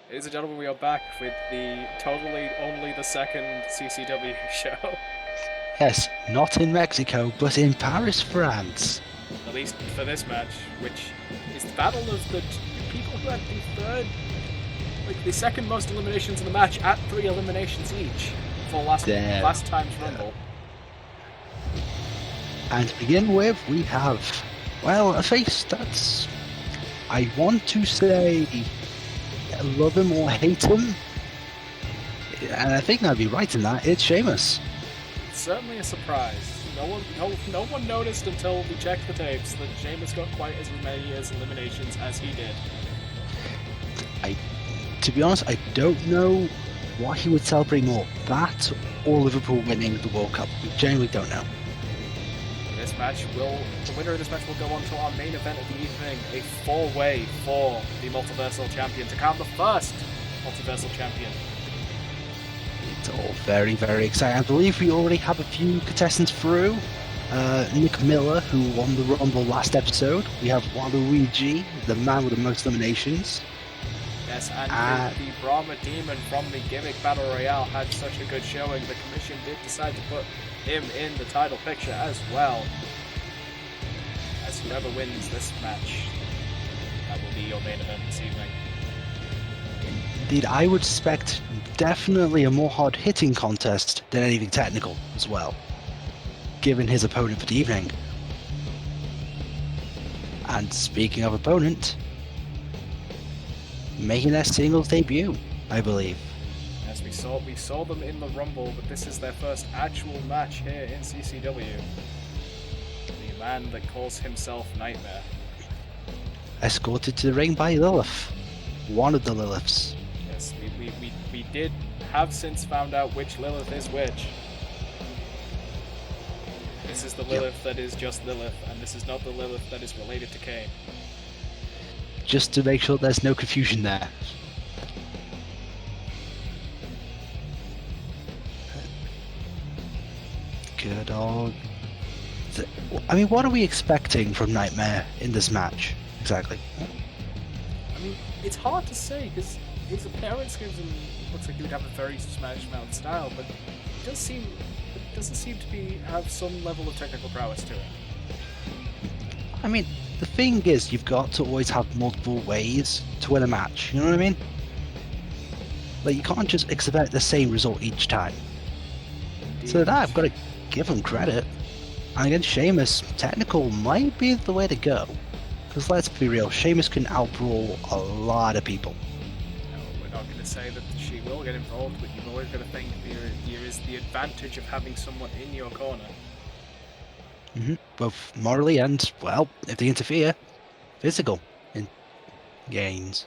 Ladies and gentlemen, we are back with the totally only the second CCW show. Yes, not in Mexico, but in Paris, France. At least for this match, which is the battle of the people who had the second most eliminations in the match at 3 eliminations each for last time's Rumble. And to begin with, we have, well, a face that's, I want to say, love him or hate him, and I think I'd be right in that. It's Sheamus. It's certainly a surprise. No one noticed until we checked the tapes that Sheamus got quite as many eliminations as he did. To be honest, I don't know what he would celebrate more, that or Liverpool winning the World Cup. We genuinely don't know. The winner of this match will go on to our main event of the evening, a 4-way for the Multiversal Champion, to crown the first Multiversal Champion. It's all very, very exciting. I believe we already have a few contestants through. Nick Miller, who won the Rumble last episode. We have Waluigi, the man with the most eliminations. Yes, and the Brahma Demon from the Gimmick Battle Royale had such a good showing, the commission did decide to put him in the title picture as well. As whoever wins this match, that will be your main event this evening. Indeed, I would expect definitely a more hard-hitting contest than anything technical as well, given his opponent for the evening. And speaking of opponent, making their singles debut, I believe. As we saw them in the Rumble, but this is their first actual match here in CCW. The man that calls himself Nightmare. Escorted to the ring by Lilith, one of the Liliths. Yes, we did have since found out which Lilith is which. This is the Lilith that is just Lilith, and this is not the Lilith that is related to Kane. Just to make sure there's no confusion there. Good old... I mean, what are we expecting from Nightmare in this match, exactly? I mean, it's hard to say, because his appearance looks like he would have a very Smash Mouth style, but it doesn't seem to have some level of technical prowess to it. I mean, the thing is, you've got to always have multiple ways to win a match, you know what I mean? Like, you can't just expect the same result each time. Indeed. So that, I've got to give him credit. And against Sheamus, technical might be the way to go. Because let's be real, Sheamus can outbrawl a lot of people. No, we're not going to say that she will get involved, but you've always got to think there is the advantage of having someone in your corner. Both morally and, well, if they interfere, physical in gains.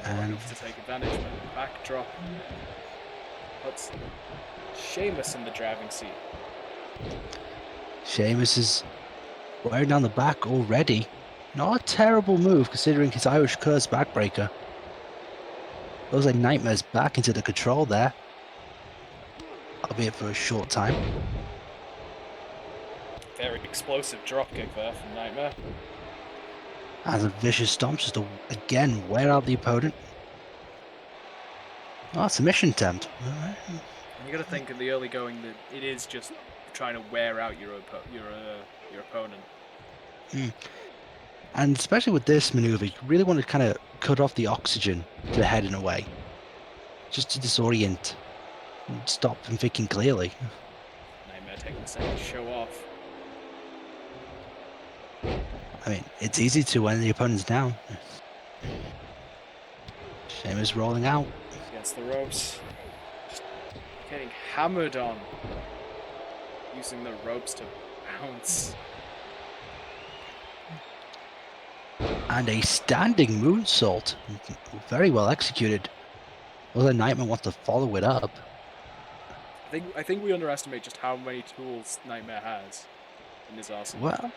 And to take advantage of the backdrop, puts Sheamus in the driving seat. Sheamus is wearing down the back already. Not a terrible move considering his Irish Curse backbreaker. Looks like Nightmare's back into the control there. Albeit for a short time. Very explosive dropkick there from Nightmare. As a vicious stomp just to again wear out the opponent. Oh, submission attempt. Alright. You got to think in the early going that it is just trying to wear out your opponent. And especially with this maneuver, you really want to kind of cut off the oxygen to the head in a way. Just to disorient. And stop him thinking clearly. Nightmare taking a second to show off. I mean, it's easy to when the opponent's down. Sheamus rolling out. Against the ropes. Just getting hammered on. Using the ropes to bounce. And a standing moonsault. Very well executed. Well, the Nightmare wants to follow it up. I think we underestimate just how many tools Nightmare has in his arsenal.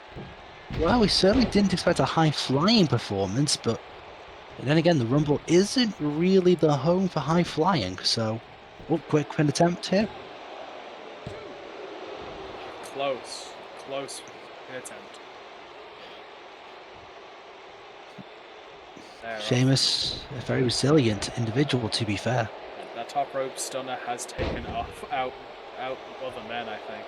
Well, we certainly didn't expect a high-flying performance, but then again, the Rumble isn't really the home for high-flying, so Oh, quick pin attempt here. Close pin attempt. There, Sheamus, a very resilient individual, to be fair. That top rope stunner has taken out other men, I think.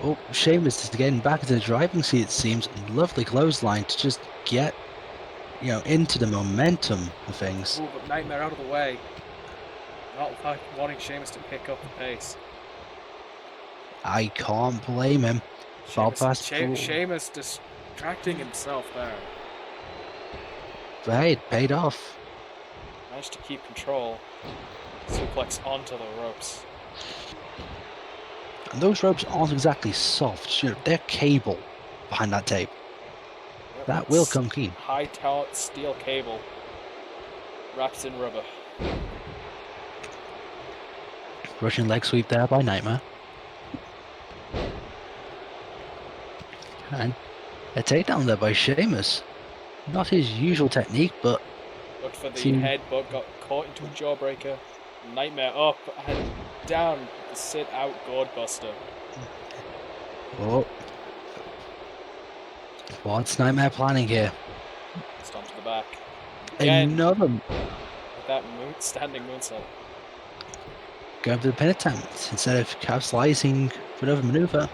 Oh, Sheamus is getting back into the driving seat, it seems. Lovely clothesline to just get, into the momentum of things. Ooh, but Nightmare out of the way. Not wanting Sheamus to pick up the pace. I can't blame him. Sheamus distracting himself there. But hey, it paid off. Managed to keep control. Suplex onto the ropes. And those ropes aren't exactly soft. They're cable behind that tape. That will come clean. High taut steel cable wrapped in rubber. Russian leg sweep there by Nightmare. And a takedown there by Sheamus. Not his usual technique, but... Looked for the headbutt, got caught into a jawbreaker. Nightmare up and down the sit-out gourdbuster. Oh. What's Nightmare planning here? Stomp to the back. Again, another... with that standing moonsault. Going for the pin attempt instead of calf slicing for another maneuver.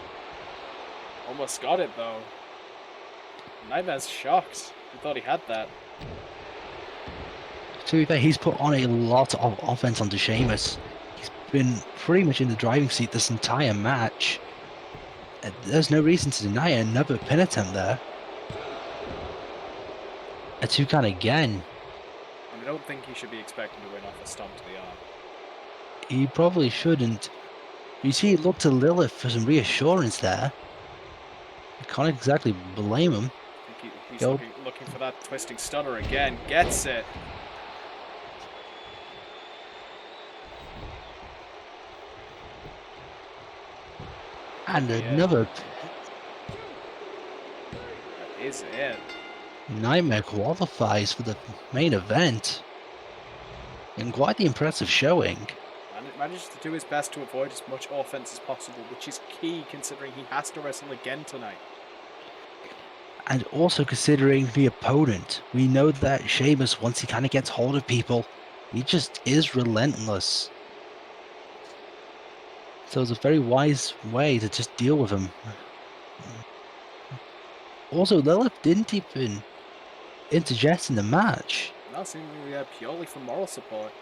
Almost got it though. Nightmare's shocked. He thought he had that. To be fair, he's put on a lot of offense onto Sheamus. He's been pretty much in the driving seat this entire match. There's no reason to deny another pin attempt there. A 2 count again. I don't think he should be expecting to win off a stomp to the arm. He probably shouldn't. You see, he looked to Lilith for some reassurance there. You can't exactly blame him. I think he's looking for that twisting stunner again. Gets it. And another. That is it. Nightmare qualifies for the main event. And quite the impressive showing. Managed to do his best to avoid as much offense as possible, which is key considering he has to wrestle again tonight. And also considering the opponent. We know that Sheamus, once he kind of gets hold of people, he just is relentless. So it's a very wise way to just deal with him. Also, Lilith didn't even interject in the match. No, seemingly purely for moral support.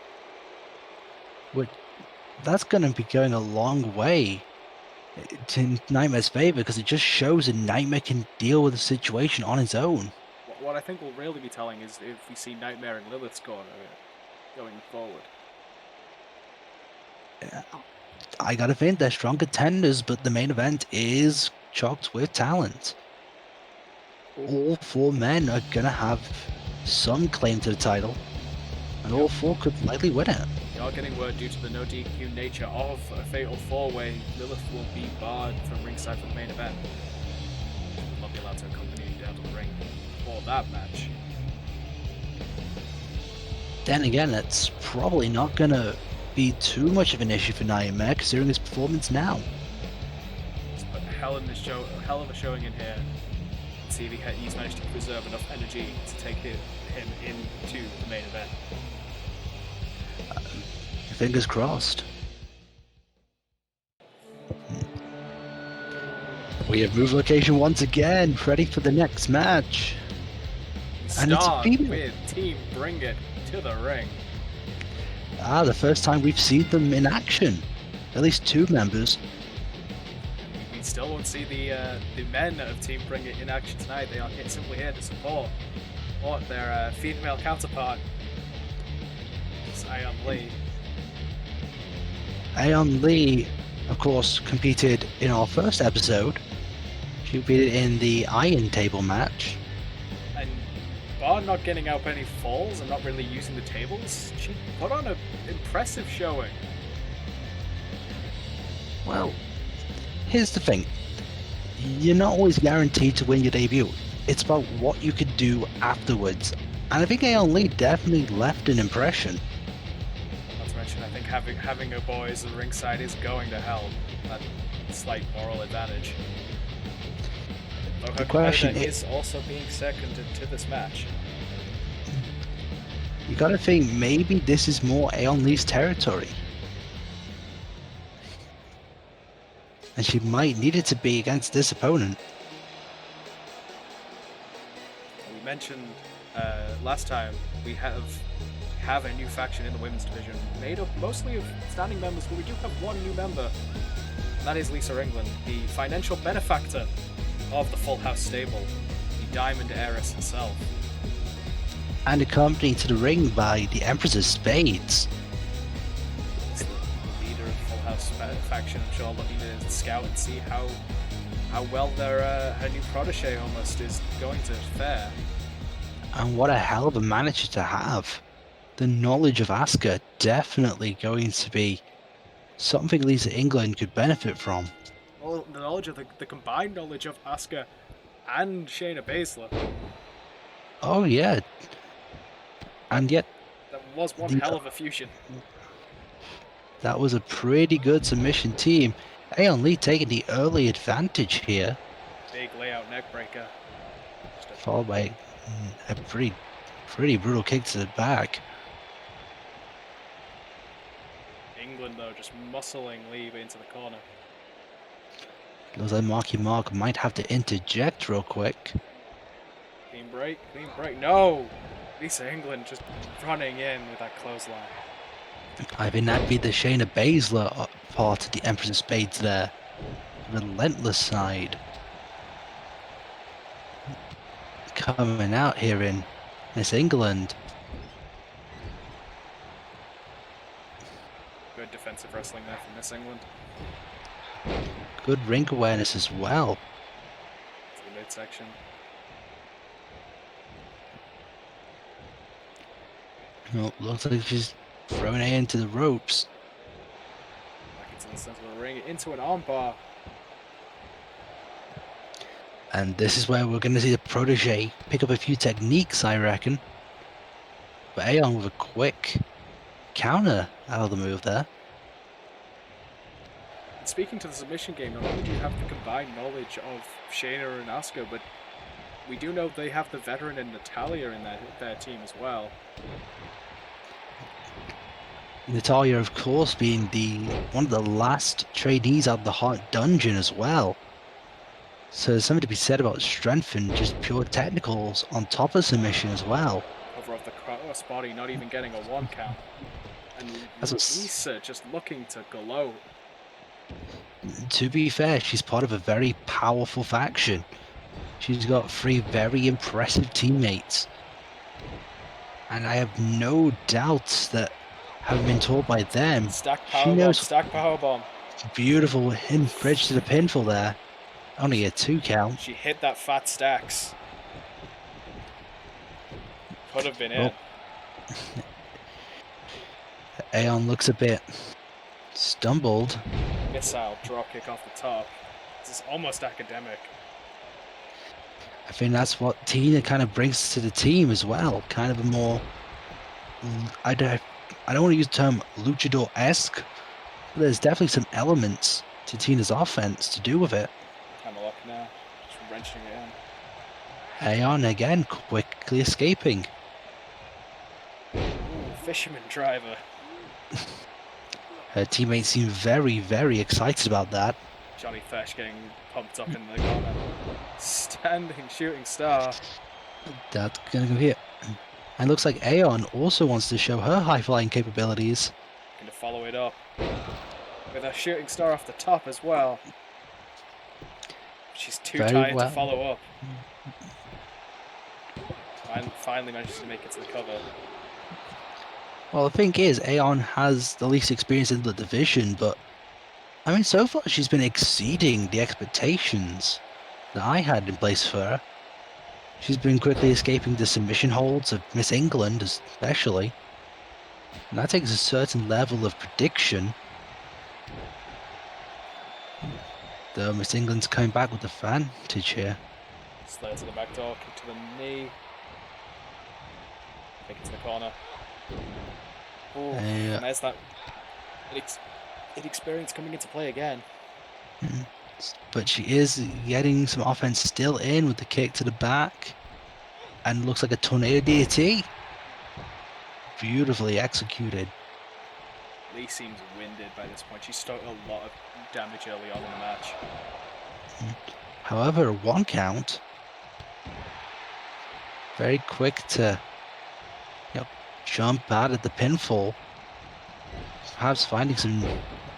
That's going to be going a long way to Nightmare's favor because it just shows that Nightmare can deal with the situation on his own. What I think will really be telling is if we see Nightmare in Lilith's corner going forward. I gotta think they're strong contenders, but the main event is chocked with talent. All 4 men are gonna have some claim to the title, and all 4 could likely win it. We are getting word due to the no DQ nature of a fatal 4-way, Lilith will be barred from ringside for the main event. She will not be allowed to accompany you down to the ring for that match. Then again, it's probably not gonna be too much of an issue for Nightmare considering his performance now. He's put a hell of a showing in here. Let's see if he's managed to preserve enough energy to take him into the main event. Fingers crossed. We have moved location once again, ready for the next match. And start with Team Bring It to the ring. The first time we've seen them in action. At least 2 members. We still won't see the men of Team Bring It in action tonight. They are simply here to support their female counterpart. It's Ayoen Lee. Ayoen Lee, of course, competed in our first episode. She competed in the Iron Table match. And bar not getting out any falls and not really using the tables, she put on an impressive showing. Well, here's the thing. You're not always guaranteed to win your debut. it's about what you could do afterwards. And I think Aeon Lee definitely left an impression. Not to mention, I think having a boys at ringside is going to help. That slight moral advantage. Though her competitor is also being seconded to this match. You gotta think maybe this is more Aeon Lee's territory. And she might need it to be against this opponent. We mentioned last time we have a new faction in the women's division, made up mostly of standing members, but we do have one new member, and that is Lisa England, the financial benefactor of the Full House stable, the Diamond Heiress herself. And accompanied to the ring by the Empress of Spades. It's the leader of Full House faction. I'm sure looking to scout and see how well her new protege almost is going to fare. And what a hell of a manager to have. The knowledge of Asuka definitely going to be something Lisa England could benefit from. Well, the knowledge of the combined knowledge of Asuka and Shayna Baszler. Oh yeah. And yet that was one hell of a fusion. That was a pretty good submission team. Aeon Lee taking the early advantage here. Big layout neckbreaker. Followed by a pretty brutal kick to the back. England though just muscling Lee into the corner. Looks like Marky Mark might have to interject real quick. Clean break, no! Lisa England just running in with that clothesline. I think that'd be the Shayna Baszler part of the Empress of Spades there. Relentless side. Coming out here in Miss England. Good defensive wrestling there from Miss England. Good ring awareness as well. To the midsection. Oh, looks like she's throwing it into the ropes. Back into the center of the ring, into an armbar. And this is where we're going to see the protege pick up a few techniques, I reckon. But Aeon with a quick counter out of the move there. And speaking to the submission game, not only do you have the combined knowledge of Shayna and Asuka, but we do know they have the veteran and Natalya in their team as well. Natalya, of course, being one of the last trainees out of the Heart Dungeon as well. So there's something to be said about strength and just pure technicals on top of submission as well. Cover off the crossbody, not even getting a 1 count. And Lisa just looking to glow. To be fair, she's part of a very powerful faction. She's got 3 very impressive teammates. And I have no doubts that, having been told by them, she knows. Stack powerbomb. Beautiful bridge to the pinfall there. Only a 2 count. She hit that fat stacks. Could have been it. Aeon looks a bit stumbled. Missile drop kick off the top. This is almost academic. I think that's what Tina kind of brings to the team as well. Kind of a more, I don't want to use the term luchador-esque, but there's definitely some elements to Tina's offense to do with it. Kind of luck now, just wrenching it in. Aeon again quickly escaping. Ooh, fisherman driver. Her teammates seem very, very excited about that. Johnny Fesh getting pumped up in the corner. Standing shooting star. That's gonna go here. And looks like Aeon also wants to show her high-flying capabilities. Going to follow it up with a shooting star off the top as well. She's too tired to follow up. And finally manages to make it to the cover. Well, the thing is, Aeon has the least experience in the division, but I mean, so far she's been exceeding the expectations that I had in place for her. She's been quickly escaping the submission holds of Miss England, especially. And that takes a certain level of prediction. Though Miss England's coming back with the advantage here. Slayer to the back door, kick to the knee. Kick it to the corner. Oh, and there's that inexperience coming into play again. But she is getting some offense still in with the kick to the back. And looks like a tornado DT. Beautifully executed. Lee seems winded by this point. She's took a lot of damage early on in the match. However, 1 count. Very quick to jump out of the pinfall. Perhaps finding some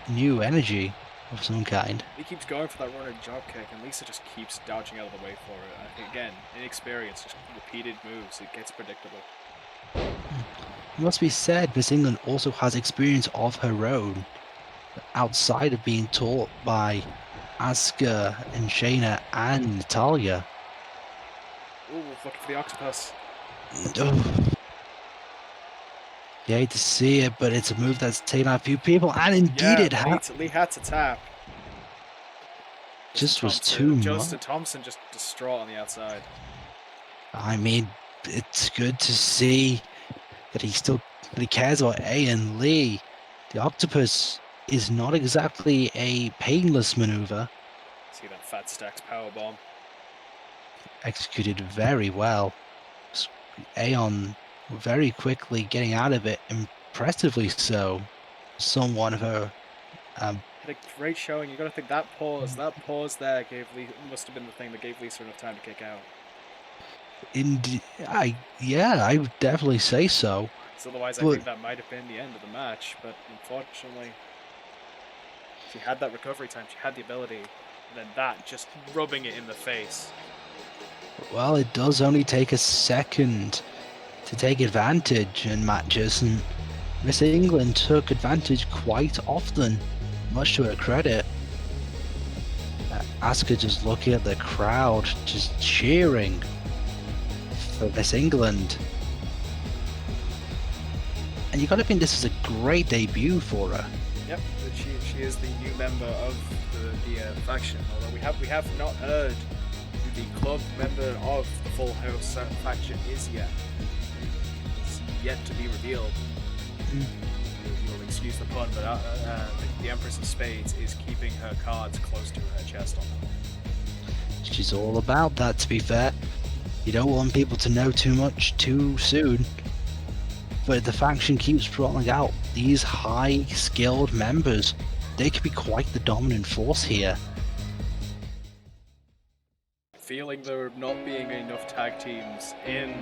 new energy of some kind. He keeps going for that running drop kick, and Lisa just keeps dodging out of the way for it. I think, again, inexperience, just repeated moves, it gets predictable. It must be said, Miss England also has experience of her own, outside of being taught by Asuka and Shayna and Natalya. Ooh, looking for the octopus. You hate to see it, but it's a move that's taken out a few people, and indeed it has. Lee had to tap. Just was too much. Justin Thompson just distraught on the outside. I mean, it's good to see that he cares about Ayoen Lee. The octopus is not exactly a painless maneuver. See that Fat Stacks powerbomb. Executed very well. Ayoen very quickly getting out of it, impressively so. Someone of her. Had a great showing. You got to think that pause there must have been the thing that gave Lisa enough time to kick out. Indeed, I would definitely say so. So otherwise, I think that might have been the end of the match. But unfortunately, she had that recovery time. She had the ability, and then that just rubbing it in the face. Well, it does only take a second to take advantage in matches, and Miss England took advantage quite often, much to her credit. Asuka just looking at the crowd, just cheering for Miss England. And you gotta think this is a great debut for her. Yep, she is the new member of the faction, although we have not heard who the club member of the Full House faction is yet. It's yet to be revealed. You'll excuse the pun, but the Empress of Spades is keeping her cards close to her chest on that one. She's all about that, to be fair. You don't want people to know too much too soon. But the faction keeps rolling out these high-skilled members. They could be quite the dominant force here. Feeling there not being enough tag teams in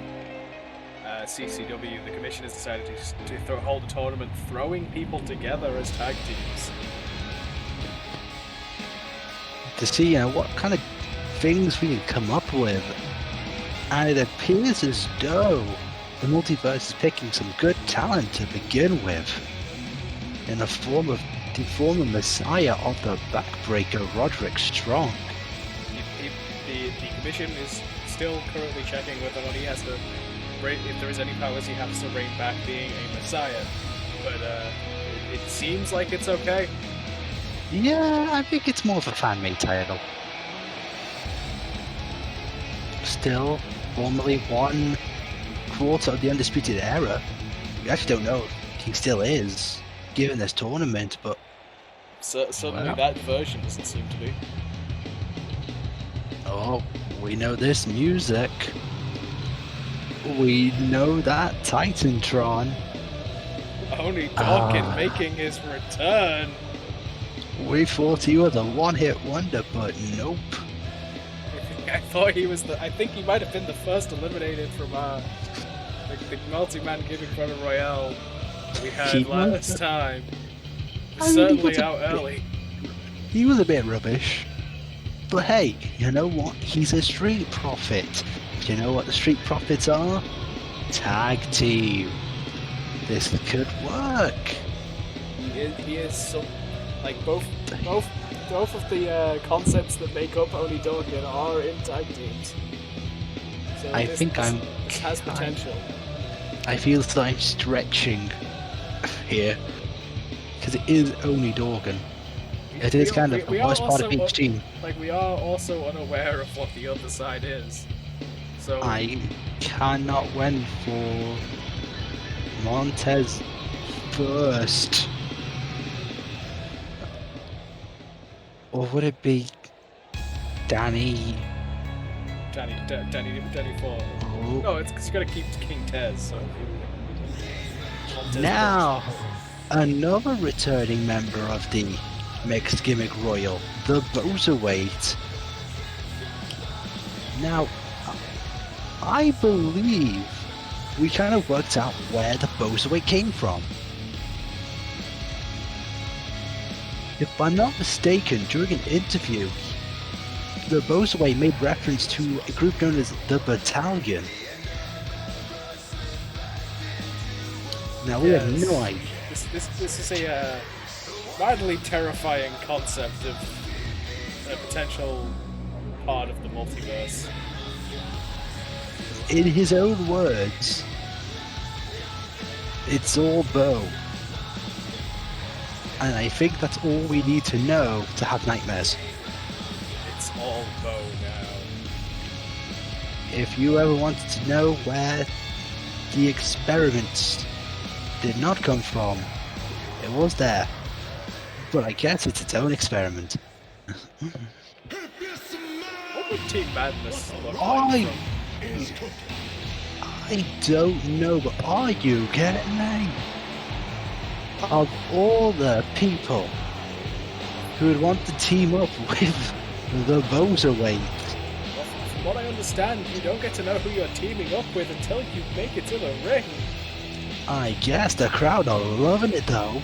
CCW, the commission has decided to hold a tournament throwing people together as tag teams. To see what kind of things we can come up with. And it appears as though the multiverse is picking some good talent to begin with. In the former messiah of the backbreaker, Roderick Strong. The commission is still currently checking whether or not he has to, if there is any powers, he has to reign back being a messiah. But it seems like it's okay. Yeah, I think it's more of a fan-made title. Still, formerly 1/4 of the Undisputed Era. We actually don't know if he still is, given this tournament, but... Suddenly that version doesn't seem to be. Oh, we know this music. We know that Titantron. Only Dawkins making his return. We thought he was a one-hit wonder, but nope. I thought he was I think he might have been the first eliminated from the multi-man gimmick battle royale that we had last time. Certainly out early. He was a bit rubbish. But hey, you know what? He's a street profit. Do you know what the street profits are? Tag team. This could work. He is so, like both of the concepts that make up Only Dawkins are in tag teams. So this has potential. I feel that I'm stretching here because it is Only Dawkins. It is kind of the worst part of each team. Like, we are also unaware of what the other side is. So I cannot win for Montez first. Or would it be Danny? Danny for. Oh. No, it's because you gotta keep King Tez. So Montez Now, another returning member of the Mixed Gimmick Royal, the Bozerweight. Now, I believe we kind of worked out where the Bozerweight came from. If I'm not mistaken, during an interview, the Bozerweight made reference to a group known as the Battalion. Now we have no idea. This is a mildly terrifying concept of a potential part of the multiverse. In his own words, it's all Bo. And I think that's all we need to know to have nightmares. It's all Bo now. If you ever wanted to know where the experiments did not come from, it was there. But I guess it's its own experiment. What would Team Madness look like? I don't know, but are you getting me? Of all the people who would want to team up with the Bozerweight. Well, from what I understand, you don't get to know who you're teaming up with until you make it to the ring. I guess the crowd are loving it though.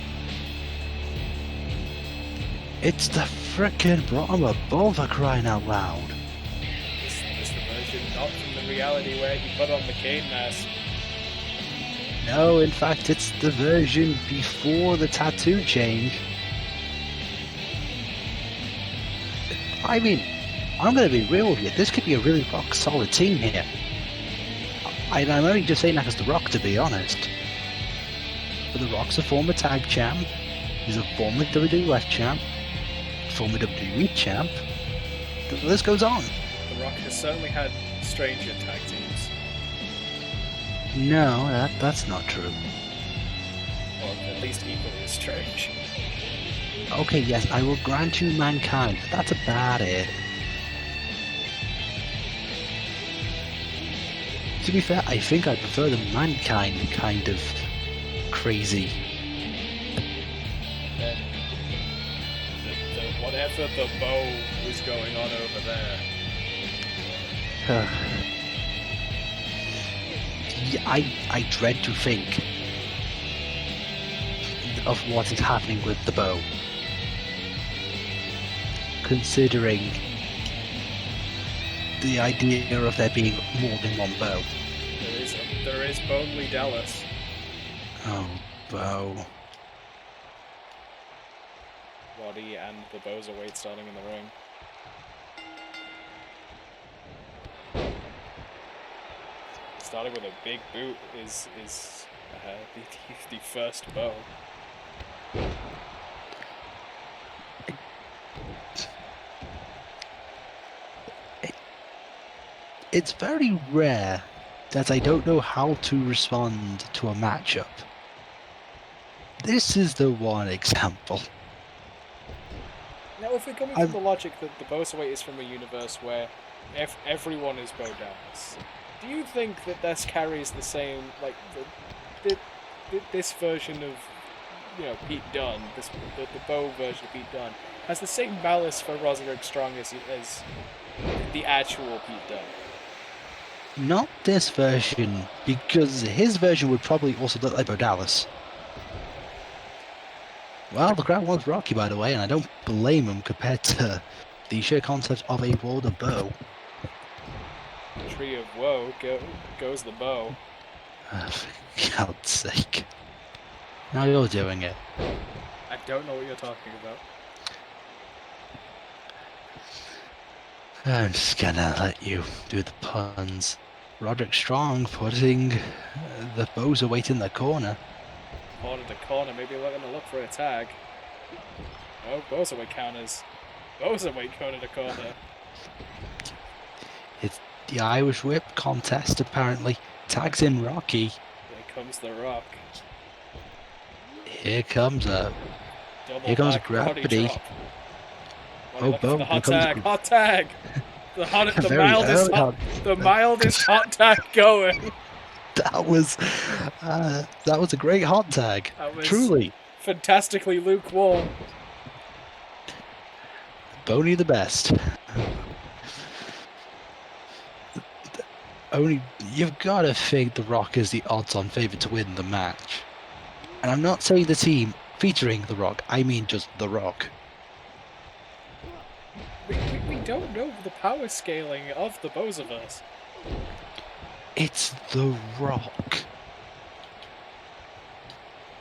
It's the frickin' Brahma for crying out loud. This the version not from the reality where you put on the Kane mask. No, in fact, it's the version before the tattoo change. I mean, I'm going to be real with you. This could be a really rock-solid team here. I'm only just saying that as The Rock, to be honest. But The Rock's a former tag champ. He's a former WWF champ. Former WWE champ. The list goes on. The Rock has certainly had stranger tag teams. No, that's not true. Or at least equally as strange. Okay, yes, I will grant you Mankind, but that's about it. To be fair, I think I prefer the Mankind kind of crazy. Then, whatever the bow is going on over there. Yeah, I dread to think of what is happening with the bow. Considering the idea of there being more than one bow. There is Bonely Dallas. Oh, bow. Roddy and the Bozerweight starting in the ring. Starting with a big boot is the first bow. It's very rare that I don't know how to respond to a matchup. This is the one example. Now, if we're coming from the logic that the Bozerweight is from a universe where everyone is Bo Dallas, do you think that this carries the same, like, this version of, you know, Pete Dunne, the Bo version of Pete Dunne, has the same malice for Roderick Strong as the actual Pete Dunne? Not this version, because his version would probably also look like Bo Dallas. Well, the crowd wants Rocky, by the way, and I don't blame him compared to the sheer concept of a world of Bo. Tree of woe, goes the bow. For God's sake. Now you're doing it. I don't know what you're talking about. I'm just gonna let you do the puns. Roderick Strong putting the Bozerweight in the corner. Corner to corner, maybe we're gonna look for a tag. Oh, Boserweight counters. Boserweight going to the corner. It's the Irish Whip contest, apparently. Tags in Rocky. Here comes The Rock. Here comes a... Double Here comes back gravity. body drop. Oh, Looking for the boom. hot tag. Hot tag. The Very mildest early hot, the mildest hot tag going. That was a great hot tag. That was Truly. fantastically lukewarm. Boney the best. Only you've got to think The Rock is the odds-on favorite to win the match. And I'm not saying the team featuring The Rock. I mean just The Rock. We don't know the power scaling of the Boserverse. It's The Rock.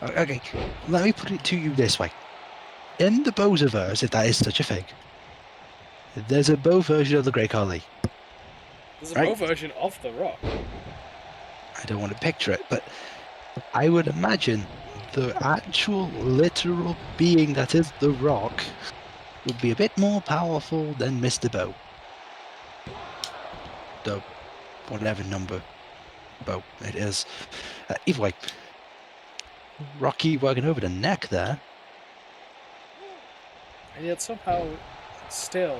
Okay, let me put it to you this way. In the Boserverse, if that is such a thing, there's a Bo version of the Great Khali. There's a Bo version of The Rock. I don't want to picture it, but I would imagine the actual literal being that is The Rock would be a bit more powerful than Mr. Bo. The whatever number Bo it is. Either way, Rocky working over the neck there. And yet somehow, still,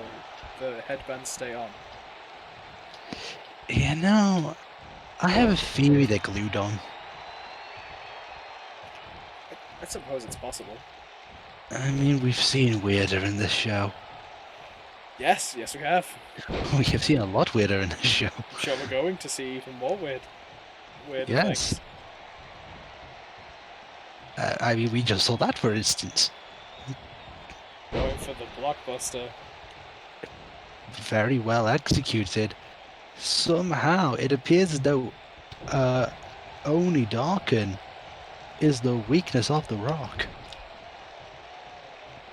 the headbands stay on. You know, I have a theory they're glued on. I suppose it's possible. I mean, we've seen weirder in this show. Yes, we have. We have seen a lot weirder in this show. I'm sure we're going to see even more weird yes. things. I mean, we just saw that, for instance. Going for the blockbuster. Very well executed. Somehow, it appears as though only Darken is the weakness of The Rock.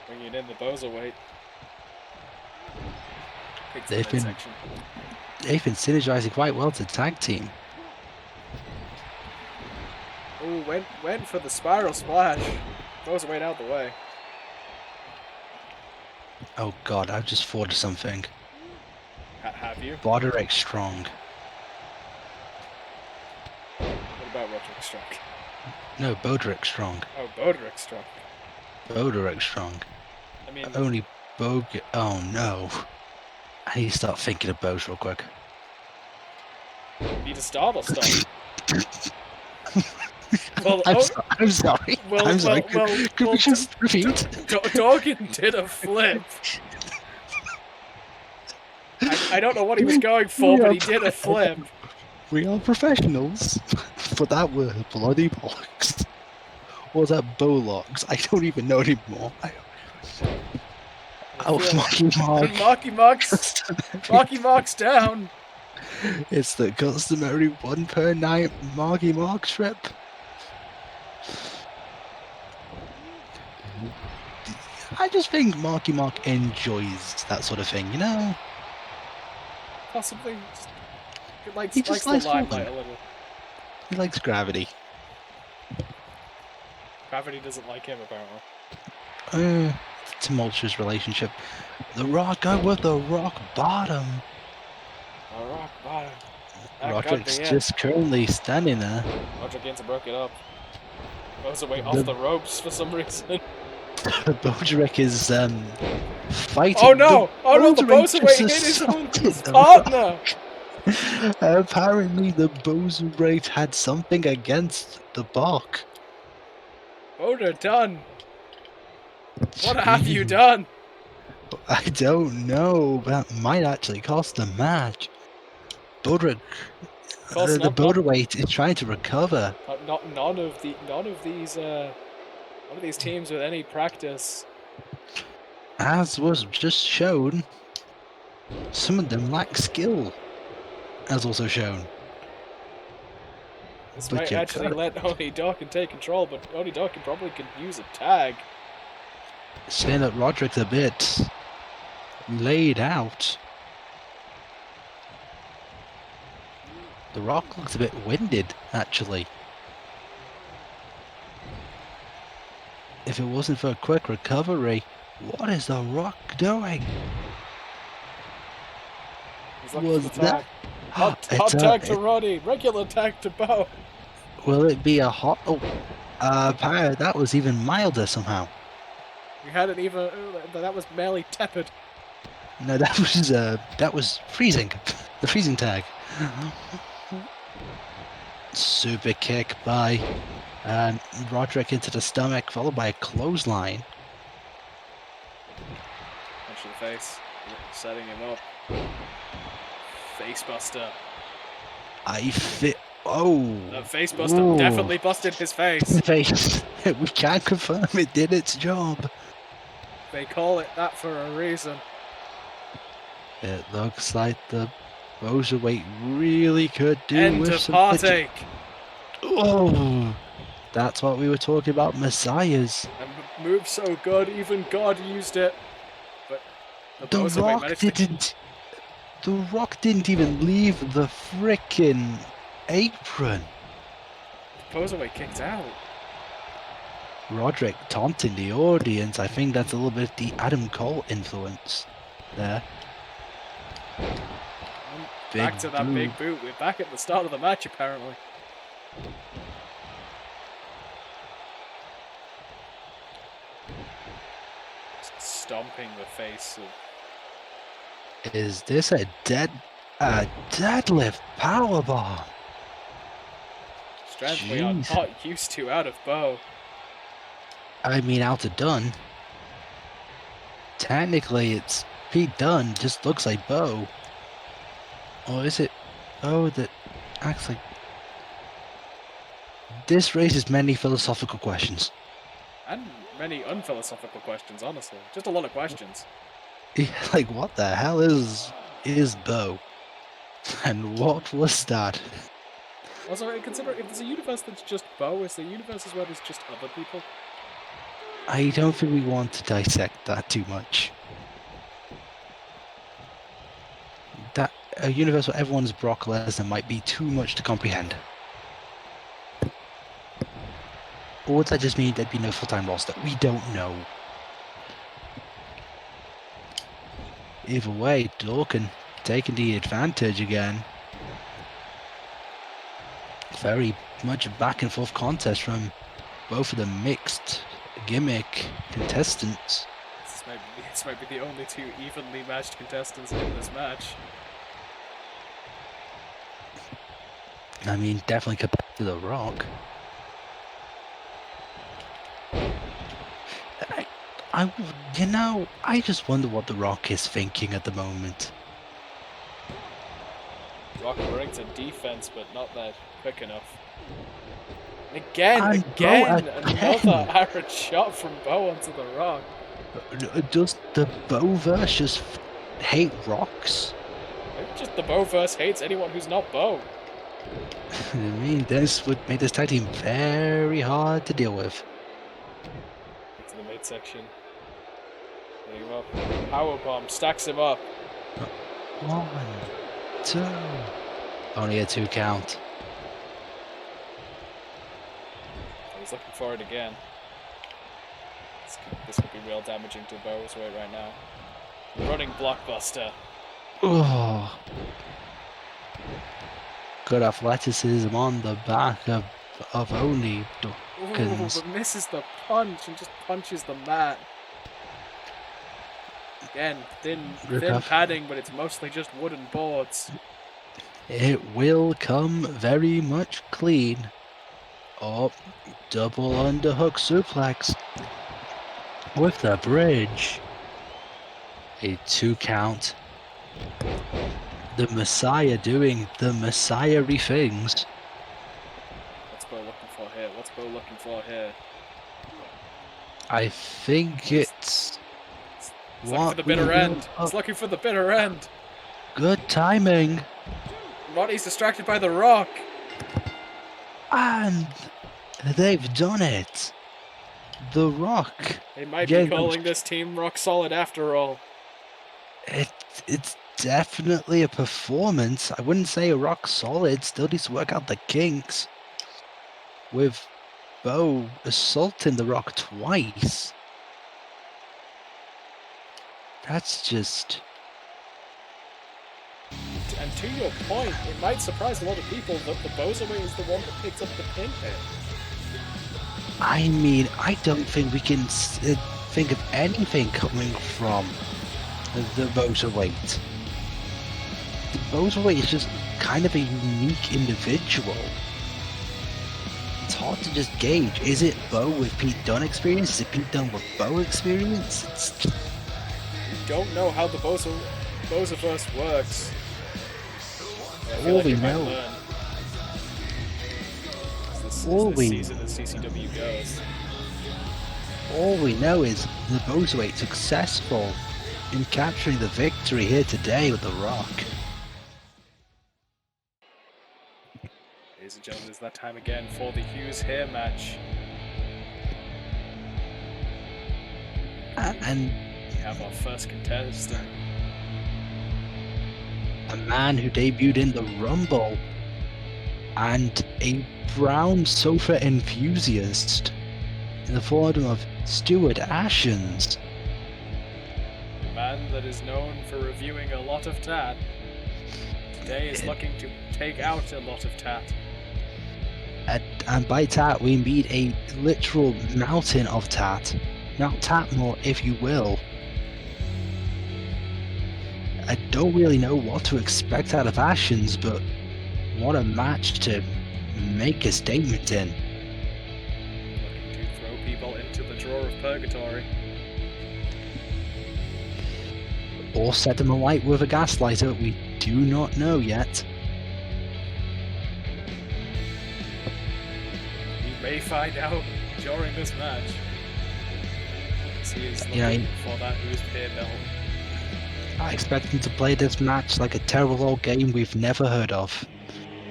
Bringing in the Boserweight. They've been synergizing quite well to tag team. Oh, went for the spiral splash. Boserweight out the way. Oh god, I've just thought of something. Have you? Broderick Strong. What about Roderick Strong? No, Broderick Strong. Oh, Broderick Strong. Broderick Strong. I mean... Only Oh no. I need to start thinking of bows real quick. Need to start or stop? Well, I'm sorry. I'm sorry. Could we just repeat? Dorgan did a flip. I don't know what he was going for, but he did a flip. We are professionals. But that were bloody bollocks. Or was that bowlocks? I don't even know anymore. Marky Mark's down. It's the customary 1 per night Marky Mark trip. I just think Marky Mark enjoys that sort of thing, you know? Possibly. He likes the limelight a little. He likes gravity. Gravity doesn't like him, apparently. Tumultuous relationship. The Rock out with the rock bottom. The rock bottom. Roderick's just currently standing there. Roderick Gaines broke it up. Boserweight off the ropes for some reason. Bodrick is fighting. Oh no! The Boserweight hit his partner! Apparently the Boserweight had something against the Bok. Boder done. What have you done? I don't know. That might actually cost the match. Bodrick, the Boderweight is trying to recover. None of these teams with any practice. As was just shown, some of them lack skill. As also shown. This might actually let Oni Darkin take control, but Oni Darkin probably could use a tag. Saying that Roderick's a bit laid out. The Rock looks a bit winded, actually. If it wasn't for a quick recovery, What is The Rock doing? He's looking Was for the tag. that? Hot tag to Roddy, regular tag to Bo. Will it be a hot? Oh, apparently that was even milder somehow. We hadn't even. That was merely tepid. No, that was freezing. The freezing tag. Super kick by Roderick into the stomach, followed by a clothesline. Punch to the face, setting him up. Facebuster. The facebuster definitely busted his face. We can't confirm it did its job. They call it that for a reason. It looks like the Roserweight really could do End with of some heartache. Oh, that's what we were talking about, Messiahs. A move so good, even God used it. But The Rock didn't even leave the frickin' apron. The Roserweight kicked out. Roderick taunting the audience. I think that's a little bit of the Adam Cole influence there. Back to that big boot. We're back at the start of the match, apparently. Stomping the face of... Is this a deadlift powerbomb? Strength we are not used to out of Bo. I mean, out of Dunn. Technically, it's Pete Dunne. Just looks like Bo. Or is it Bo that acts like... This raises many philosophical questions. And many unphilosophical questions, honestly. Just a lot of questions. Yeah, like, what the hell is Bo? And what was that? Also, consider if there's a universe that's just Bo, is there universes where there's just other people? I don't think we want to dissect that too much. That a universe where everyone's Brock Lesnar might be too much to comprehend. Or would that just mean there'd be no full-time roster? We don't know. Either way, Dawkins taking the advantage again. Very much a back and forth contest from both of the mixed gimmick contestants. This might be the only two evenly matched contestants in this match. I mean, definitely compared to The Rock. I just wonder what The Rock is thinking at the moment. Rock brings a defense, but not that quick enough. Again, another arrow shot from Bo onto The Rock. Does the Boverse just hate rocks? Maybe just the Boverse hates anyone who's not Bo. I mean, this would make this tag team very hard to deal with. Get to the midsection. There you go. Powerbomb stacks him up. 1, 2. Only a 2 count. He's looking for it again. This could be real damaging to Bo's weight right now. Running blockbuster. Oh. Good athleticism on the back of only Dawkins. But misses the punch and just punches the mat. Again, thin padding, but it's mostly just wooden boards. It will come very much clean. Oh, double underhook suplex with the bridge. A 2 count. The Messiah doing the Messiah-y things. What's Bo looking for here? What's Bo looking for here? I think it's... He's looking for the bitter end. He's looking for the bitter end. Good timing. Roddy's distracted by The Rock. And they've done it. The Rock. They might be calling this team Rock Solid after all. It's definitely a performance. I wouldn't say a Rock Solid. Still needs to work out the kinks. With Bo assaulting The Rock twice. That's just... And to your point, it might surprise a lot of people that the Bozaway is the one that picks up the pin here. I mean, I don't think we can think of anything coming from the Bozaway. The Bozaway is just kind of a unique individual. It's hard to just gauge. Is it Bo with Pete Dunne experience? Is it Pete Dunne with Bo experience? It's just... We don't know how the Bozaverse works. All we know... All we season as CCW goes. All we know is the Bozaway successful in capturing the victory here today with The Rock. Ladies and gentlemen, it's that time again for the Hughes hair match. And we have our first contestant. A man who debuted in the Rumble and a brown sofa enthusiast in the form of Stuart Ashens. A man that is known for reviewing a lot of tat. Today is looking to take out a lot of tat. And by tat we mean a literal mountain of tat. Mount Tatmore, if you will. I don't really know what to expect out of Ashens, but what a match to make a statement in. Looking to throw people into the drawer of purgatory. Or set them alight with a gaslighter, we do not know yet. We may find out during this match. As he is looking for that Who's Peer belt. I expect him to play this match like a terrible old game we've never heard of.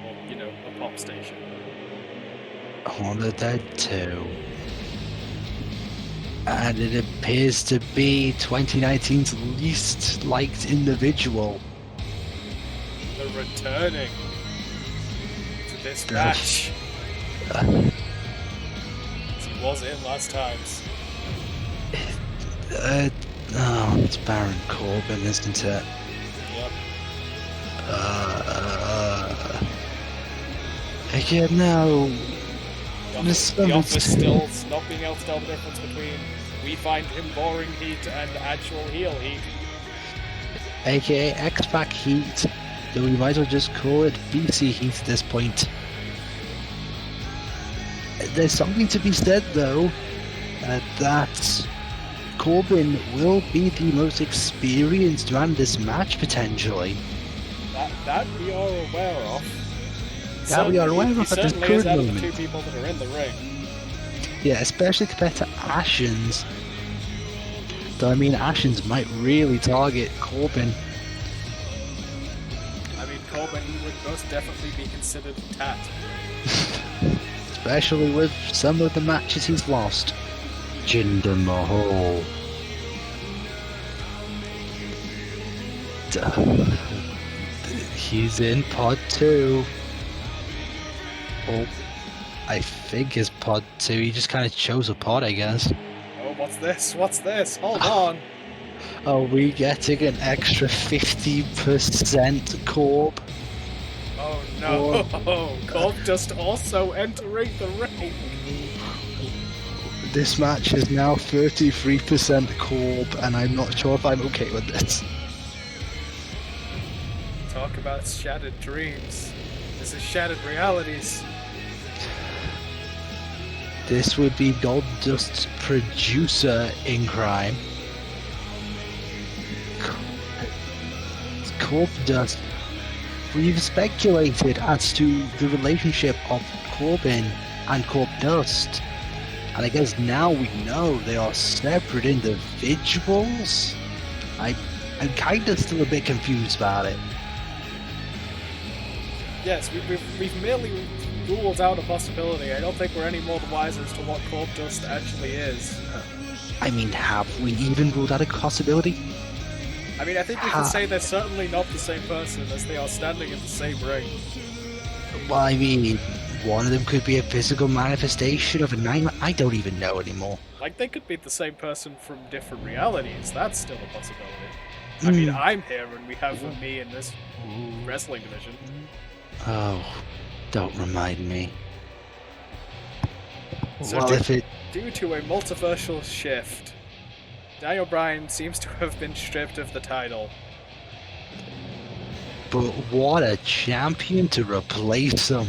Or, you know, a pop station. On the Dead 2. And it appears to be 2019's least liked individual. The returning to this match. As he was in last times. Oh, it's Baron Corbin, isn't it? Yep. Again, no. The office still not being able to tell the difference between we find him boring heat and actual heel heat. AKA X-Pac heat, though we might as well just call it BC heat at this point. There's something to be said, though, that Corbin will be the most experienced man in this match, potentially. That we are aware of. That we are aware of at this current out moment. Of the two people that are in the ring. Yeah, especially compared to Ashens. Though, I mean, Ashens might really target Corbin. I mean, Corbin would most definitely be considered tat. Especially with some of the matches he's lost. Jinder Mahal. He's in pod 2. Oh, I think it's pod 2. He just kind of chose a pod, I guess. Oh, what's this? What's this? Hold on. Are we getting an extra 50% Corb? Oh no! Corb just also entering the ring. This match is now 33% Corb, and I'm not sure if I'm okay with this. Talk about shattered dreams. This is shattered realities. This would be Goldust's producer in crime. Corb Dust. We've speculated as to the relationship of Corbin and Corb Dust. And I guess now we know they are separate individuals? I'm kind of still a bit confused about it. Yes, we've merely ruled out a possibility. I don't think we're any more the wiser as to what Corb Dust actually is. I mean, have we even ruled out a possibility? I mean, I think we can say they're certainly not the same person as they are standing in the same ring. Well, I mean, one of them could be a physical manifestation of a nightmare. I don't even know anymore. Like, they could be the same person from different realities. That's still a possibility. I mean, I'm here and we have me in this wrestling division. Oh, don't remind me. So Well, if it... Due to a multiversal shift, Daniel Bryan seems to have been stripped of the title. But what a champion to replace him.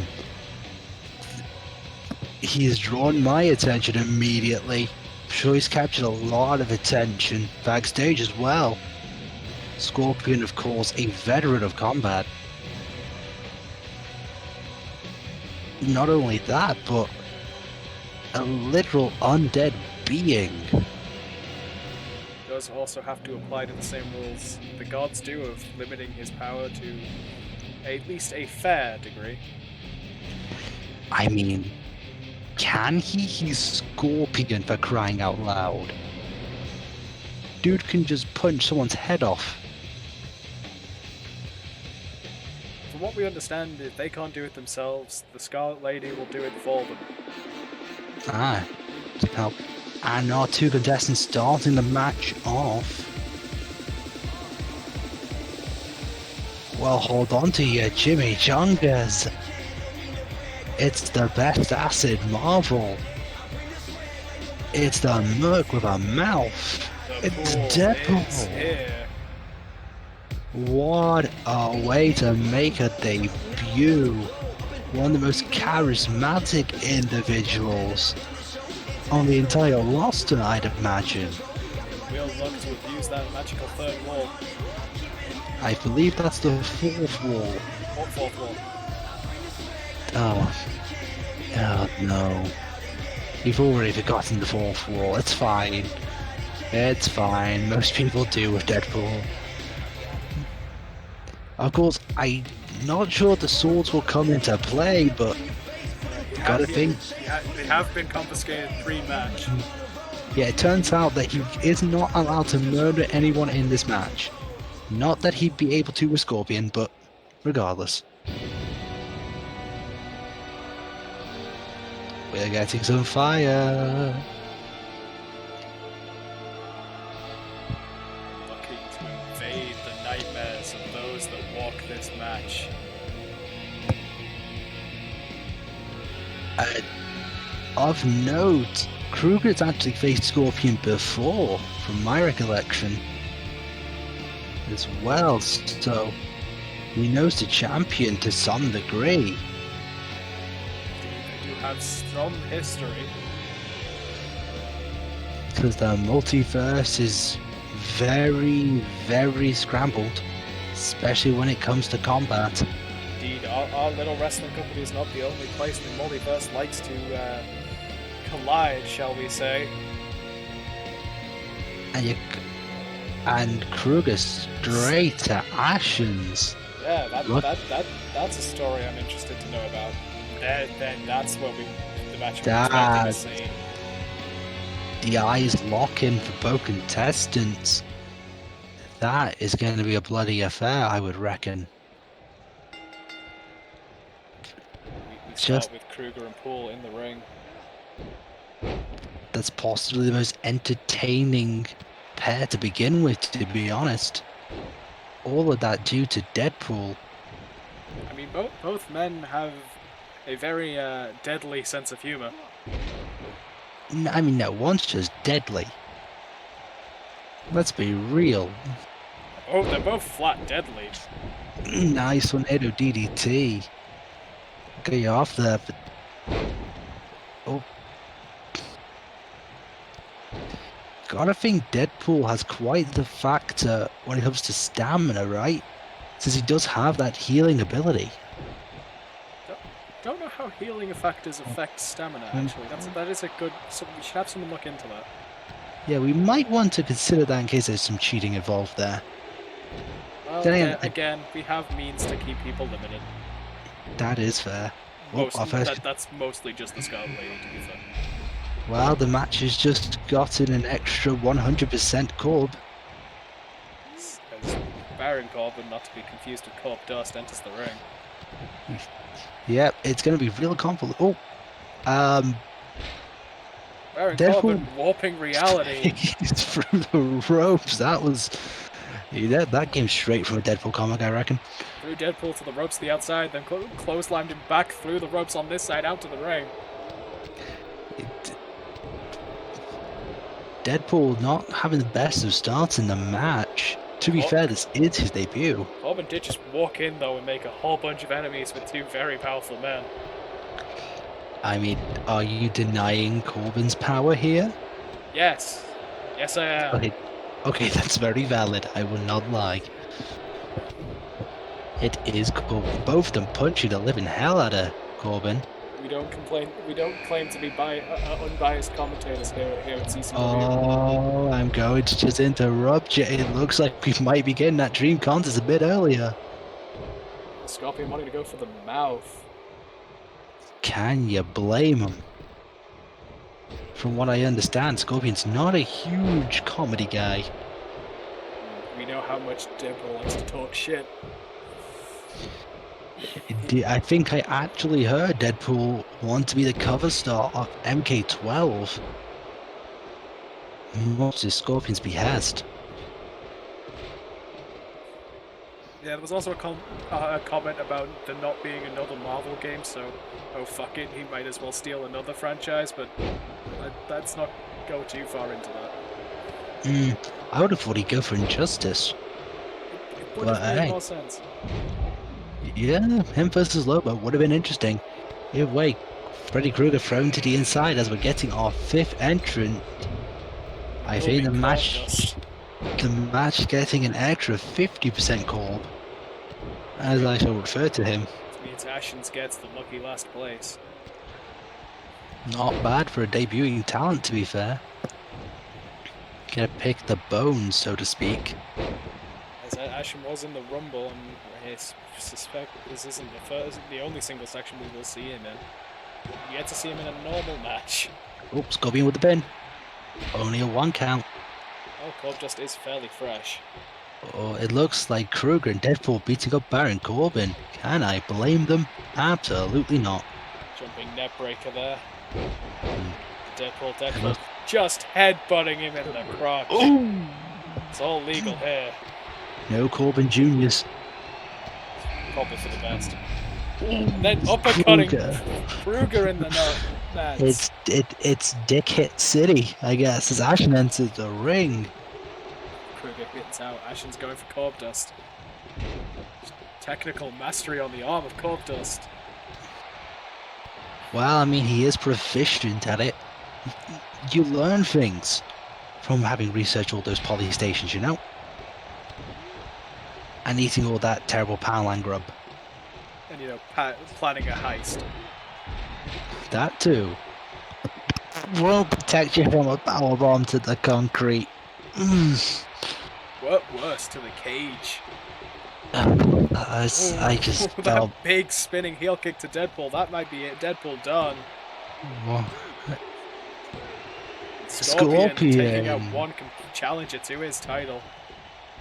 He's drawn my attention immediately. I'm sure he's captured a lot of attention backstage as well. Scorpion, of course, a veteran of combat. Not only that, but a literal undead being. Does also have to apply to the same rules the gods do of limiting his power to at least a fair degree. I mean, can he? He's Scorpion, for crying out loud. Dude can just punch someone's head off. From what we understand, if they can't do it themselves, the Scarlet Lady will do it for them. Ah, help. And our two contestants starting the match off. Well, hold on to your chimichangas. It's the best acid Marvel. It's the Merc with a mouth. It's Deadpool. What a way to make a debut. One of the most charismatic individuals on the entire roster, I'd imagine. We'll look to abuse that magical third wall. I believe that's the fourth wall. What fourth wall? Oh no. You've already forgotten the fourth wall. It's fine. It's fine. Most people do with Deadpool. Of course, I'm not sure the swords will come into play, but you gotta think. They have been confiscated pre-match. Yeah, it turns out that he is not allowed to murder anyone in this match. Not that he'd be able to with Scorpion, but regardless. We're getting some fire. Looking to invade the nightmares of those that walk this match. Of note, Kruger's actually faced Scorpion before, from my recollection, as well, so he knows the champion to some degree. They do have some history. Because the multiverse is very, very scrambled, especially when it comes to combat. Indeed, our little wrestling company is not the only place the multiverse likes to collide, shall we say. And Kruger straight to Ashen's. Yeah, that's a story I'm interested to know about. Then that's where the match we're expecting to see. The eyes lock in for both contestants. That is going to be a bloody affair, I would reckon. We start with Kruger and Poole in the ring. That's possibly the most entertaining pair to begin with, to be honest. All of that due to Deadpool. I mean, both men have a very deadly sense of humor. I mean, no, one's just deadly. Let's be real. Oh, they're both flat deadly. Nice one, Edo DDT. Get you off there. But... Oh. Gotta think Deadpool has quite the factor when it comes to stamina, right? Since he does have that healing ability. Don't know how healing factors affect stamina, actually. That is a good... we should have someone look into that. Yeah, we might want to consider that in case there's some cheating involved there. Well, again, we have means to keep people limited. That is fair. That's mostly just the Scarlet Lady, to be fair. Well, the match has just gotten an extra 100% Corb. As Baron Corbin, not to be confused with Corb Dust, enters the ring. Yep, it's going to be real complicated. Oh, Baron Deadpool Corbin warping reality. through the ropes. That was that came straight from a Deadpool comic, I reckon. Threw Deadpool to the ropes to the outside, then clotheslined him back through the ropes on this side out to the ring. Deadpool not having the best of starts in the match. To be fair, this is his debut. Corbin did just walk in though and make a whole bunch of enemies with two very powerful men. I mean, are you denying Corbin's power here? Yes. Yes, I am. Okay, that's very valid. I will not lie. It is Corbin. Both of them punching the living hell out of Corbin. We don't complain. We don't claim to be unbiased commentators here at CCW. Oh, I'm going to just interrupt you. It looks like we might be getting that dream contest a bit earlier. Scorpion wanting to go for the mouth. Can you blame him? From what I understand, Scorpion's not a huge comedy guy. We know how much Deadpool likes to talk shit. I think I actually heard Deadpool want to be the cover star of MK12. Much to Scorpion's behest. Yeah, there was also a comment about there not being another Marvel game, so oh fuck it, he might as well steal another franchise, but let's not go too far into that. I would have thought he'd go for Injustice. It would have made more sense. Yeah, him versus Lobo would have been interesting. Either way, Freddy Krueger thrown to the inside as we're getting our 5th entrant. I think the match getting an extra 50% Corb, as I shall refer to him. Which means Ashens gets the lucky last place. Not bad for a debuting talent, to be fair. Gonna pick the bones, so to speak. As Ashen was in the Rumble, and I suspect this isn't the only single section we will see him in. You get to see him in a normal match. Oops, Scorpion with the pin. Only a 1 count. Oh, Corb just is fairly fresh. Oh, it looks like Krueger and Deadpool beating up Baron Corbin. Can I blame them? Absolutely not. Jumping net breaker there. Deadpool just headbutting him in the crotch. Ooh. It's all legal here. No Corbin Juniors. Probably for the best. And then uppercutting Krueger in the nuts. It's Dick Hit City, I guess, as Ashen enters the ring. Krueger hits out. Ashen's going for Corb Dust. Technical mastery on the arm of Corb Dust. Well, I mean, he is proficient at it. You learn things from having researched all those poly stations, you know? And eating all that terrible Powerline grub. And, you know, planning a heist. That too. Won't protect you from a powerbomb to the concrete. What worse, to the cage. I just felt... That big spinning heel kick to Deadpool, that might be it. Deadpool done. Scorpion taking out one challenger to his title.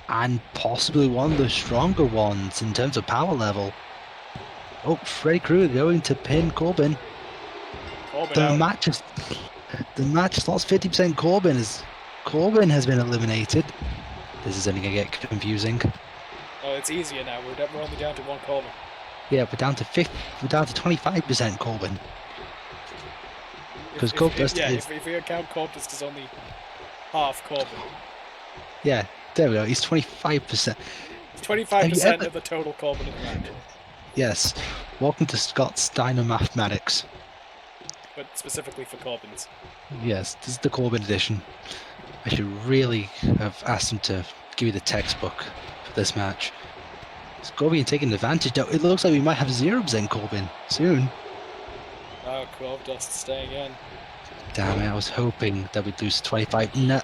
And possibly one of the stronger ones in terms of power level. Oh, Freddy Krueger going to pin Corbin. The match has lost 50% Corbin as Corbin has been eliminated. This is only going to get confusing. Oh, it's easier now. We're only down to 1 Corbin. Yeah, we're down to 25% Corbin. Because if we count Corpus as only half Corbin. Yeah, there we go. He's 25%. It's 25% of the total Corbin in the match. Yes. Welcome to Scott Steiner Mathematics. But specifically for Corbins. Yes, this is the Corbin edition. I should really have asked him to give you the textbook for this match. Scorpion taking advantage. Now, it looks like we might have 0% Corbin soon. Oh, Corb Dust staying in. Damn it, I was hoping that we'd lose 25. No,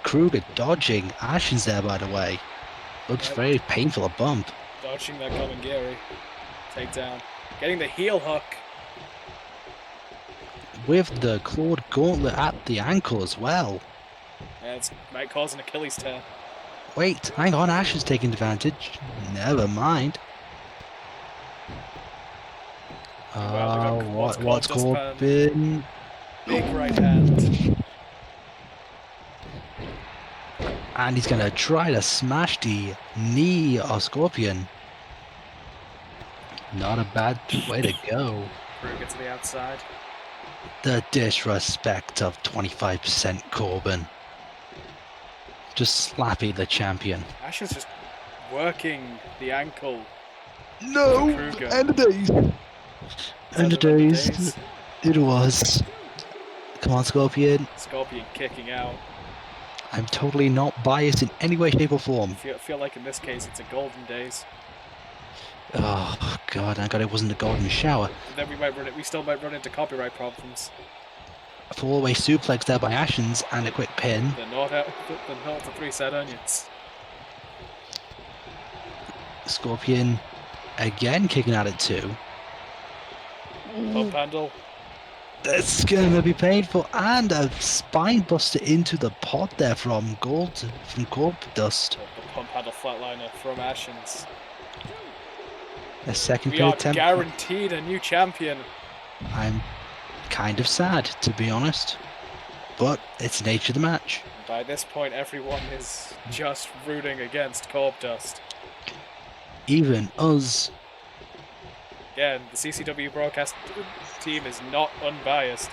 Krueger dodging. Ashen's there, by the way. Looks very painful, a bump. Dodging that Komangiri. Takedown. Getting the heel hook. With the clawed gauntlet at the ankle as well. Yeah, it might cause an Achilles tear. Wait, hang on, Ashen's taking advantage. Never mind. What's Corbin? Big right hand. And he's gonna try to smash the knee of Scorpion. Not a bad way to go. Kruger to the outside. The disrespect of 25% Corbin. Just slapping the champion. Ash is just working the ankle. No! End of days! End of days. It was. Come on, Scorpion. Scorpion kicking out. I'm totally not biased in any way, shape, or form. I feel like in this case it's a golden days. Oh god, thank god it wasn't a golden shower. And then we still might run into copyright problems. A four-way suplex there by Ashens and a quick pin. The not to 3 set onions. Scorpion again kicking out at 2. Pump handle. That's gonna be painful, and a spine buster into the pod there from Gold Dust. The pump handle flatliner from Ashens. A second we are attempt. Guaranteed a new champion. I'm kind of sad, to be honest, but it's the nature of the match. By this point, everyone is just rooting against Corp Dust. Even us. Again, the CCW broadcast team is not unbiased.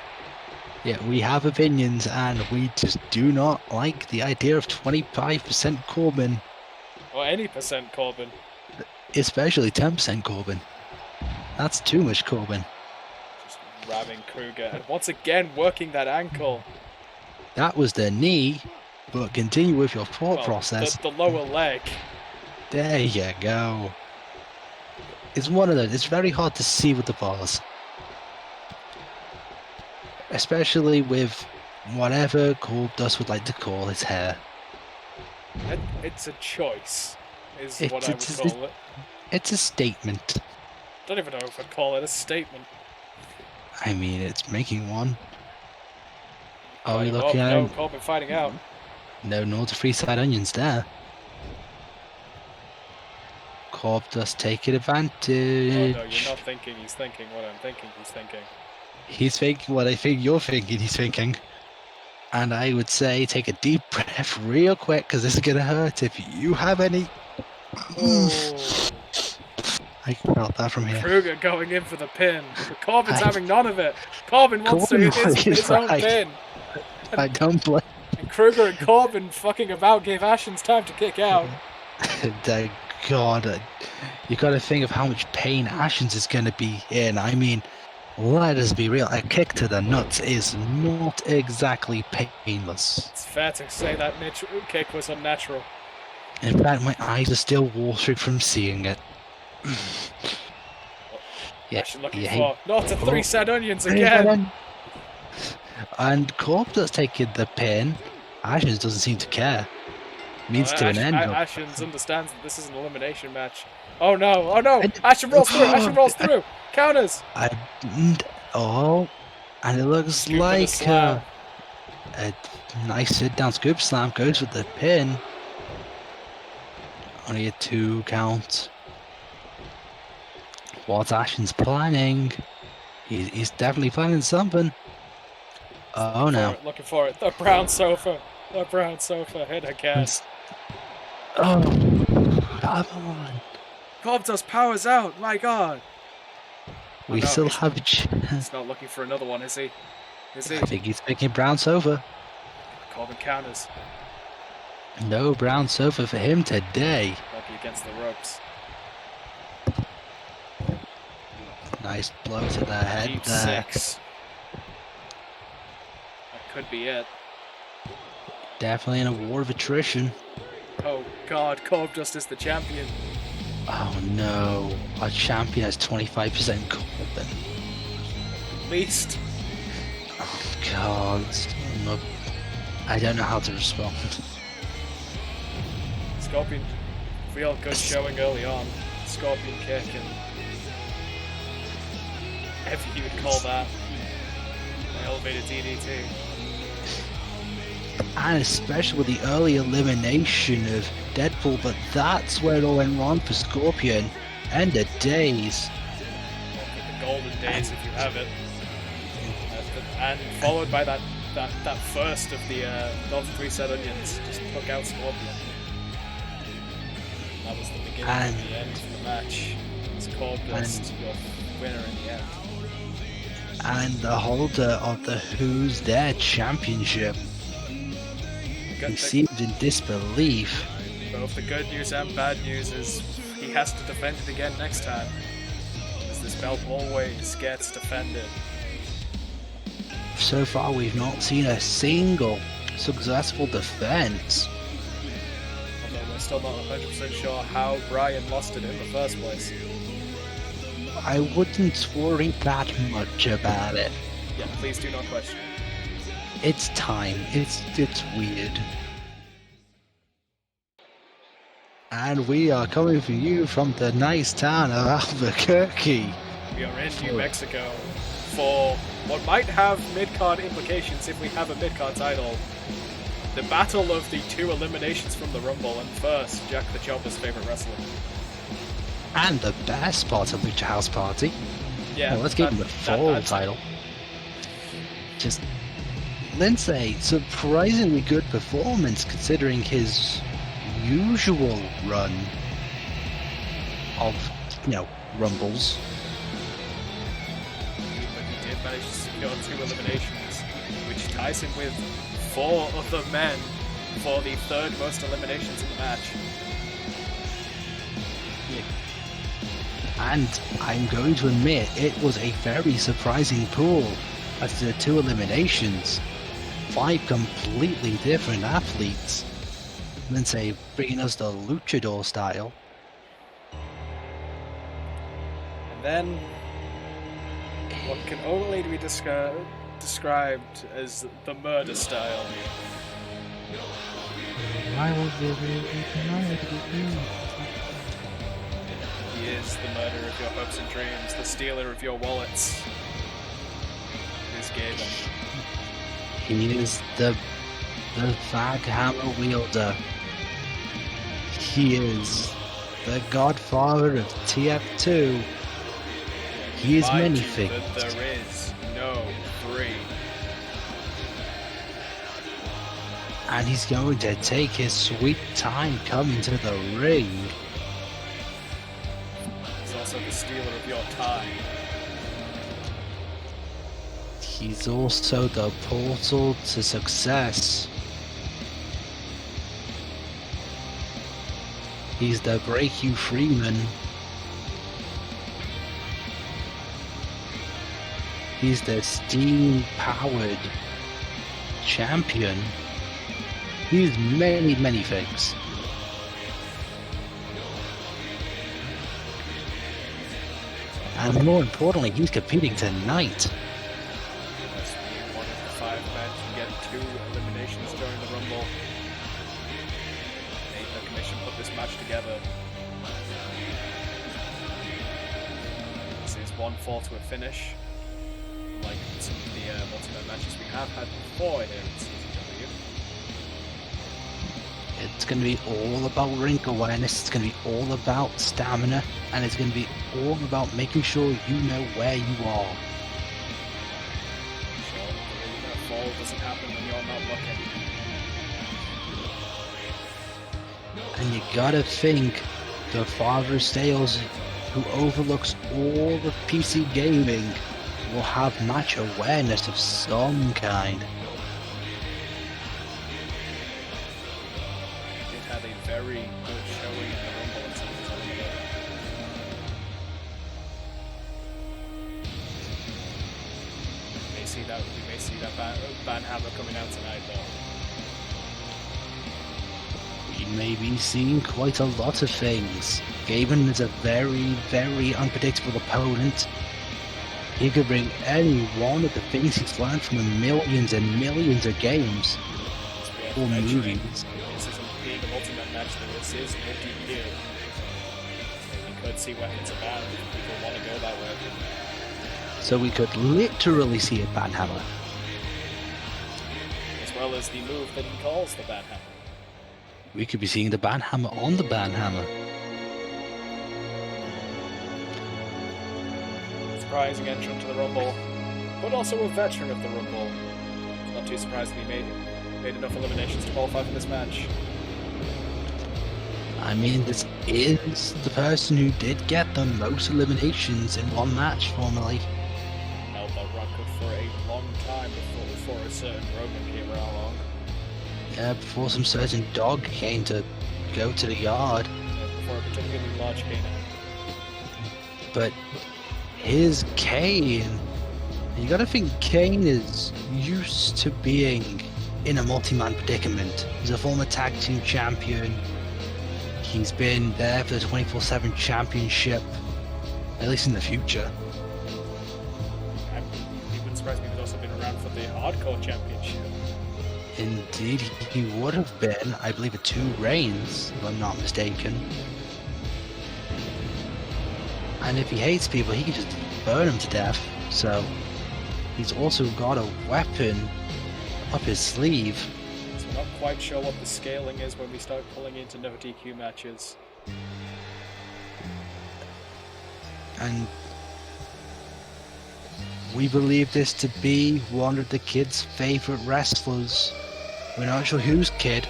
Yeah, we have opinions, and we just do not like the idea of 25% Corbin. Or any percent Corbin. Especially 10% Corbin. That's too much Corbin. Just ramming Kruger, and once again working that ankle. That was the knee, but continue with your thought process. The lower leg. There you go. It's one of those. It's very hard to see with the bars. Especially with whatever Corp Dust would like to call his hair. It's a choice, is what I would call it. It's a statement. Don't even know if I'd call it a statement. I mean, it's making one. Oh, you're no, looking at him. No, Corbin fighting out. No, no to 3 side onions there. Corp Dust taking advantage. Oh no, you're not thinking he's thinking what I'm thinking he's thinking. He's thinking what I think you're thinking he's thinking. And I would say take a deep breath real quick, because this is going to hurt if you have any. Oh. I felt that from here. Kruger going in for the pin. But Corbin's having none of it. Corbin wants his own pin. I don't blame. And Kruger and Corbin fucking about gave Ashens time to kick out. God, you got to think of how much pain Ashens is going to be in. I mean, let us be real. A kick to the nuts is not exactly painless. It's fair to say that kick was unnatural. In fact, my eyes are still watering from seeing it. Yeah, for not to 3 set onions again. And Corp does take the pin. Ashens doesn't seem to care. Means to an end. Ashens understands that this is an elimination match. Oh no! Oh no! Ashens rolls through! Ashens rolls through! Counters! And it looks like a nice sit-down scoop slam goes with the pin. Only a 2 count. What's Ashens planning? He's definitely planning something. Oh no. Looking for it. The brown sofa. The brown sofa. Hit again. Oh, come on. Corp Dust powers out. My god. We still have a chance. He's not looking for another one, is he? I think he's picking brown sofa. Corbin counters. No brown sofa for him today. Lucky against the ropes. Nice blow to the head Deep there. 6. That could be it. Definitely in a war of attrition. Oh god, Corp Dust is the champion. Oh no, our champion has 25% Corbin. At least. Oh god, I don't know how to respond. Scorpion, real good showing early on. Scorpion kick and whatever you would call that. An elevated DDT. And especially with the early elimination of Deadpool, but that's where it all went wrong for Scorpion. End of days. golden days if you have it. And followed by that first of the not 3 set onions, just took out Scorpion. That was the beginning and the end of the match. Scorpion's your winner in the end. And the holder of the Who's There Championship received in disbelief. Both the good news and bad news is he has to defend it again next time, as this belt always gets defended. So far we've not seen a single successful defense. Although we're still not 100% sure how Brian lost it in the first place. I wouldn't worry that much about it. Yeah, please do not question. It's time. It's weird. And we are coming for you from the nice town of Albuquerque. We are in New Mexico for what might have mid-card implications if we have a mid-card title. The battle of the 2 eliminations from the Rumble, and first, Jack the Chopper's favourite wrestler. And the best part of Lucha House Party. Yeah. Well, let's give him the full title. Just Lince, surprisingly good performance considering his usual run of, Rumbles. But he did manage to secure 2 eliminations, which ties him with 4 other men for the 3rd most eliminations in the match. And I'm going to admit, it was a very surprising pool as to the 2 eliminations. 5 completely different athletes. Lince bringing us the luchador style. And then, what can only be described as the murder style. He is the murderer of your hopes and dreams, the stealer of your wallets. He is Gaben. He is the fag hammer wielder. He is the godfather of TF2. He is many things. But there is no 3. And he's going to take his sweet time coming to the ring. He's also the stealer of your time. He's also the portal to success. He's the break you freeman. He's the steam powered champion. He's many, many things. And more importantly, he's competing tonight. One of the 5 men to get 2 eliminations during the Rumble. The commission put this match together. This is 1-4 to a finish, like some of the multi-man matches we have had before here in CCW. It's going to be all about ring awareness, it's going to be all about stamina, and it's going to be all about making sure you know where you are. Sure, the fall doesn't happen when you're not looking. And you gotta think, the father of sales, who overlooks all of PC gaming, will have match awareness of some kind. He did have a very good showing in the Rumble and some of his other work. We may see that Banhammer coming out tonight though. We may be seeing quite a lot of things. Gaben is a very, very unpredictable opponent. He could bring any one of the things he's learned from the millions and millions of games or movies. This isn't being an ultimate match, though. This is no DQ. We could see weapons abound if people want to go that way. So we could literally see a banhammer. As well as the move that he calls the banhammer. We could be seeing the banhammer on the banhammer. surprising entrant to the Rumble, but also a veteran of the Rumble. Not too surprisingly, made enough eliminations to qualify for this match. I mean, this is the person who did get the most eliminations in one match formerly. Held that record for a long time before a certain Roman came along. Yeah, before some certain dog came to go to the yard. Before a particularly large Kane. But here's Kane. You gotta think Kane is used to being in a multi-man predicament. He's a former tag team champion. He's been there for the 24/7 championship, at least in the future. It wouldn't surprise me if he's also been around for the hardcore championship. Indeed, he would have been, I believe, at 2 reigns, if I'm not mistaken. And if he hates people, he can just burn them to death. So he's also got a weapon up his sleeve. So we're not quite sure what the scaling is when we start pulling into no DQ matches. And we believe this to be one of the kids' favourite wrestlers. We're not sure whose kid,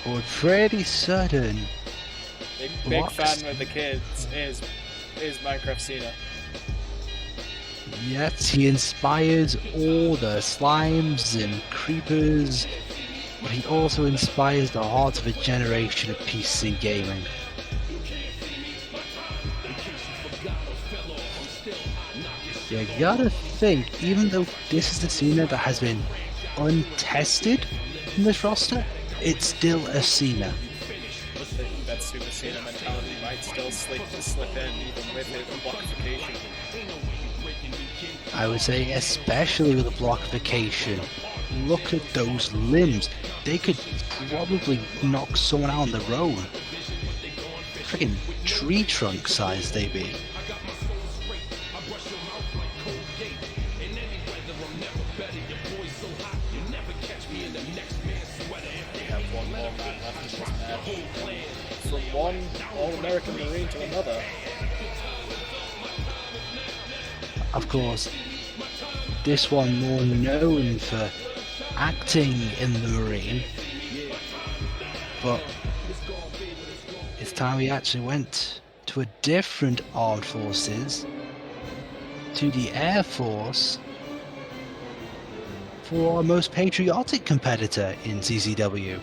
but we're pretty certain. Big fan with the kids is Minecraft Cena. Yes, he inspires all the slimes and creepers, but he also inspires the heart of a generation of PC gaming. You gotta think, even though this is the Cena that has been untested in this roster, it's still a Cena. That Super Cena mentality might still slip in even with the blockification. I would say especially with the blockification. Look at those limbs. They could probably knock someone out on their own. Freaking tree trunk size they be. From one All-American Marine to another. Of course, this one more known for acting in the Marine, but it's time we actually went to a different armed forces, to the Air Force, for our most patriotic competitor in CCW,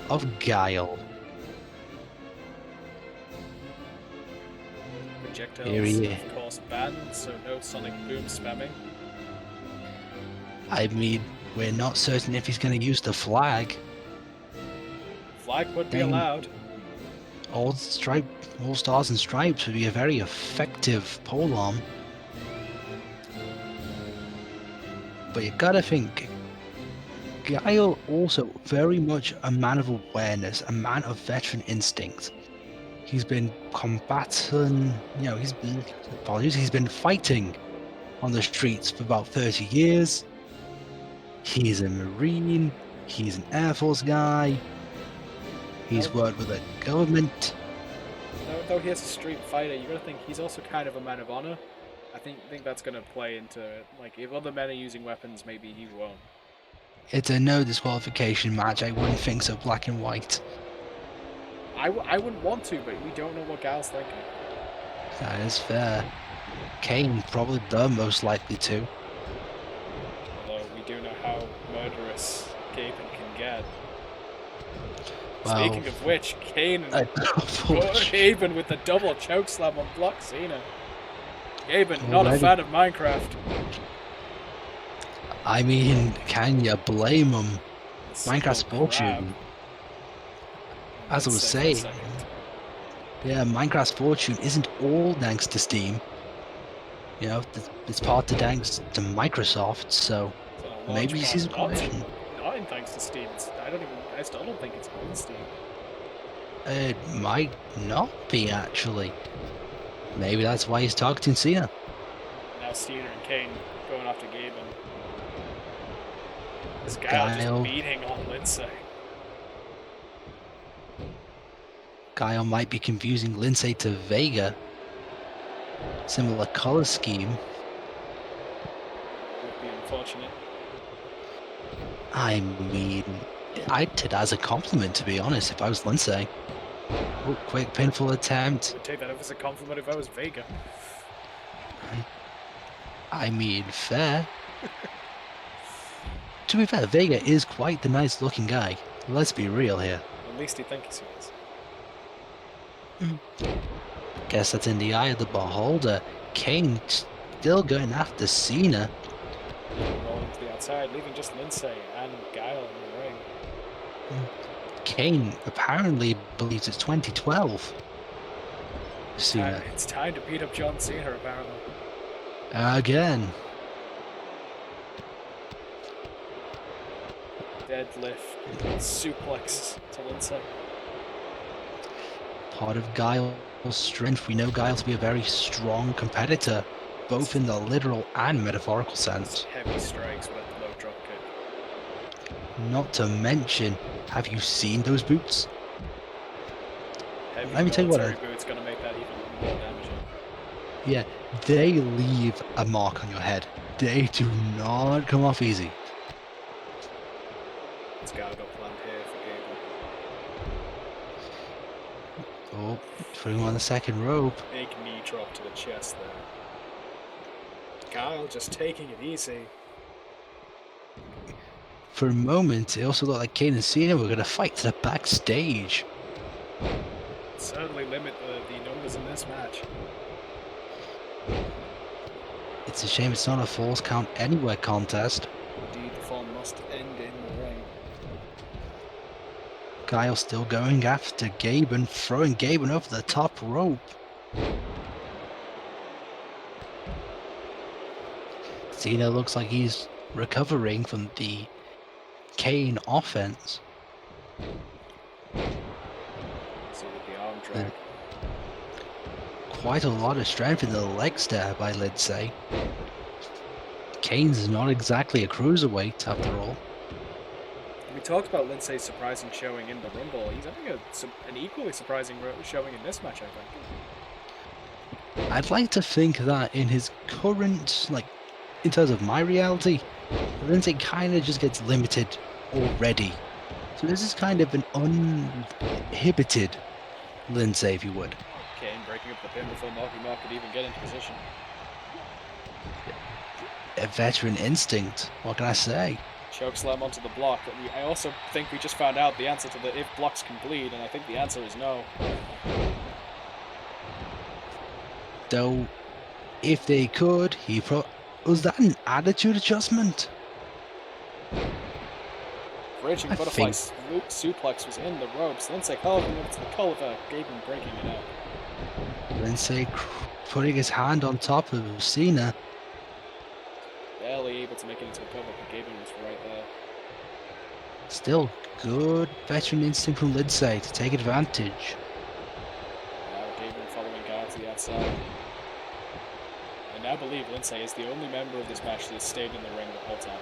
of Guile. Projectiles, of course, banned, so no sonic boom spamming. I mean, we're not certain if he's going to use the flag. Flag would be allowed. All stars and stripes would be a very effective polearm. But you gotta think, Guile also very much a man of awareness, a man of veteran instinct. He's been combating, he's been fighting on the streets for about 30 years. He's a Marine, he's an Air Force guy, he's worked with the government. Though he is a street fighter, you gotta think he's also kind of a man of honor. I think that's gonna play into, like, if other men are using weapons, maybe he won't. It's a no disqualification match, I wouldn't think so, black and white. I wouldn't want to, but we don't know what Guile's thinking. That is fair. Kane probably the most likely to. Although we do know how murderous Gaben can get. Well, speaking of which, Kane and Gaben with the double chokeslam on Block Cena. Gaben, not a fan of Minecraft. I mean, can you blame him? Minecraft's fortune. As I was saying, yeah, Minecraft's fortune isn't all thanks to Steam. It's part to thanks to Microsoft, so maybe he sees a connection. Not in thanks to Steam. I still don't think it's on Steam. It might not be, actually. Maybe that's why he's targeting Cena. Now Cena and Kane going after Gaben. This guy just beating on Lince. Guile might be confusing Lince to Vega. Similar color scheme. Would be unfortunate. I mean, I'd take that as a compliment, to be honest, if I was Lince. Oh, quick pinfall attempt. I would take that as a compliment if I was Vega. I mean, fair. To be fair, Vega is quite the nice looking guy. Let's be real here. At least he thinks he is. Guess that's in the eye of the beholder. Kane still going after Cena. Rolling to the outside, leaving just Lince and Guile in the ring. Kane apparently believes it's 2012. Cena. It's time to beat up John Cena, apparently. Again. Deadlift, suplex to Lince. Part of Guile's strength. We know Guile to be a very strong competitor, both in the literal and metaphorical sense. Heavy strikes with a low drop kick. Not to mention, have you seen those boots? Heavy Let me tell you what. boots gonna make that even more damaging. Yeah, they leave a mark on your head. They do not come off easy. It's gotta go planned here for Gaben. Oh, putting him on the second rope. Big knee drop to the chest there. Guile just taking it easy. For a moment, it also looked like Kane and Cena were going to fight to the backstage. Certainly limit the numbers in this match. It's a shame it's not a Falls Count Anywhere contest. Indeed, the fall must end in the ring. Guile still going after Gaben, throwing Gaben over the top rope. Cena looks like he's recovering from the Kane offense. See with the arm drag. Quite a lot of strength in the legs there by Lince. Kane's not exactly a cruiserweight after all. We talked about Lince's surprising showing in the Rumble. He's having an equally surprising showing in this match, I think. I'd like to think that in his current, in terms of my reality, Lince kind of just gets limited already. So this is kind of an uninhibited Lince, if you would. Kane breaking up the pin before Marky Mark could even get into position. A veteran instinct, what can I say? Chokeslam onto the block. I also think we just found out the answer to the if blocks can bleed, and I think the answer is no. Though, if they could, was that an attitude adjustment? Raging butterfly suplex was in the ropes. Lince carving into the culver, Gaben breaking it up. Lince putting his hand on top of Cena. Barely able to make it into the cover, but Gaben was right there. Still good veteran instinct from Lince to take advantage. Now Gaben following Guile to the outside. I now believe Lince is the only member of this match that has stayed in the ring the whole time.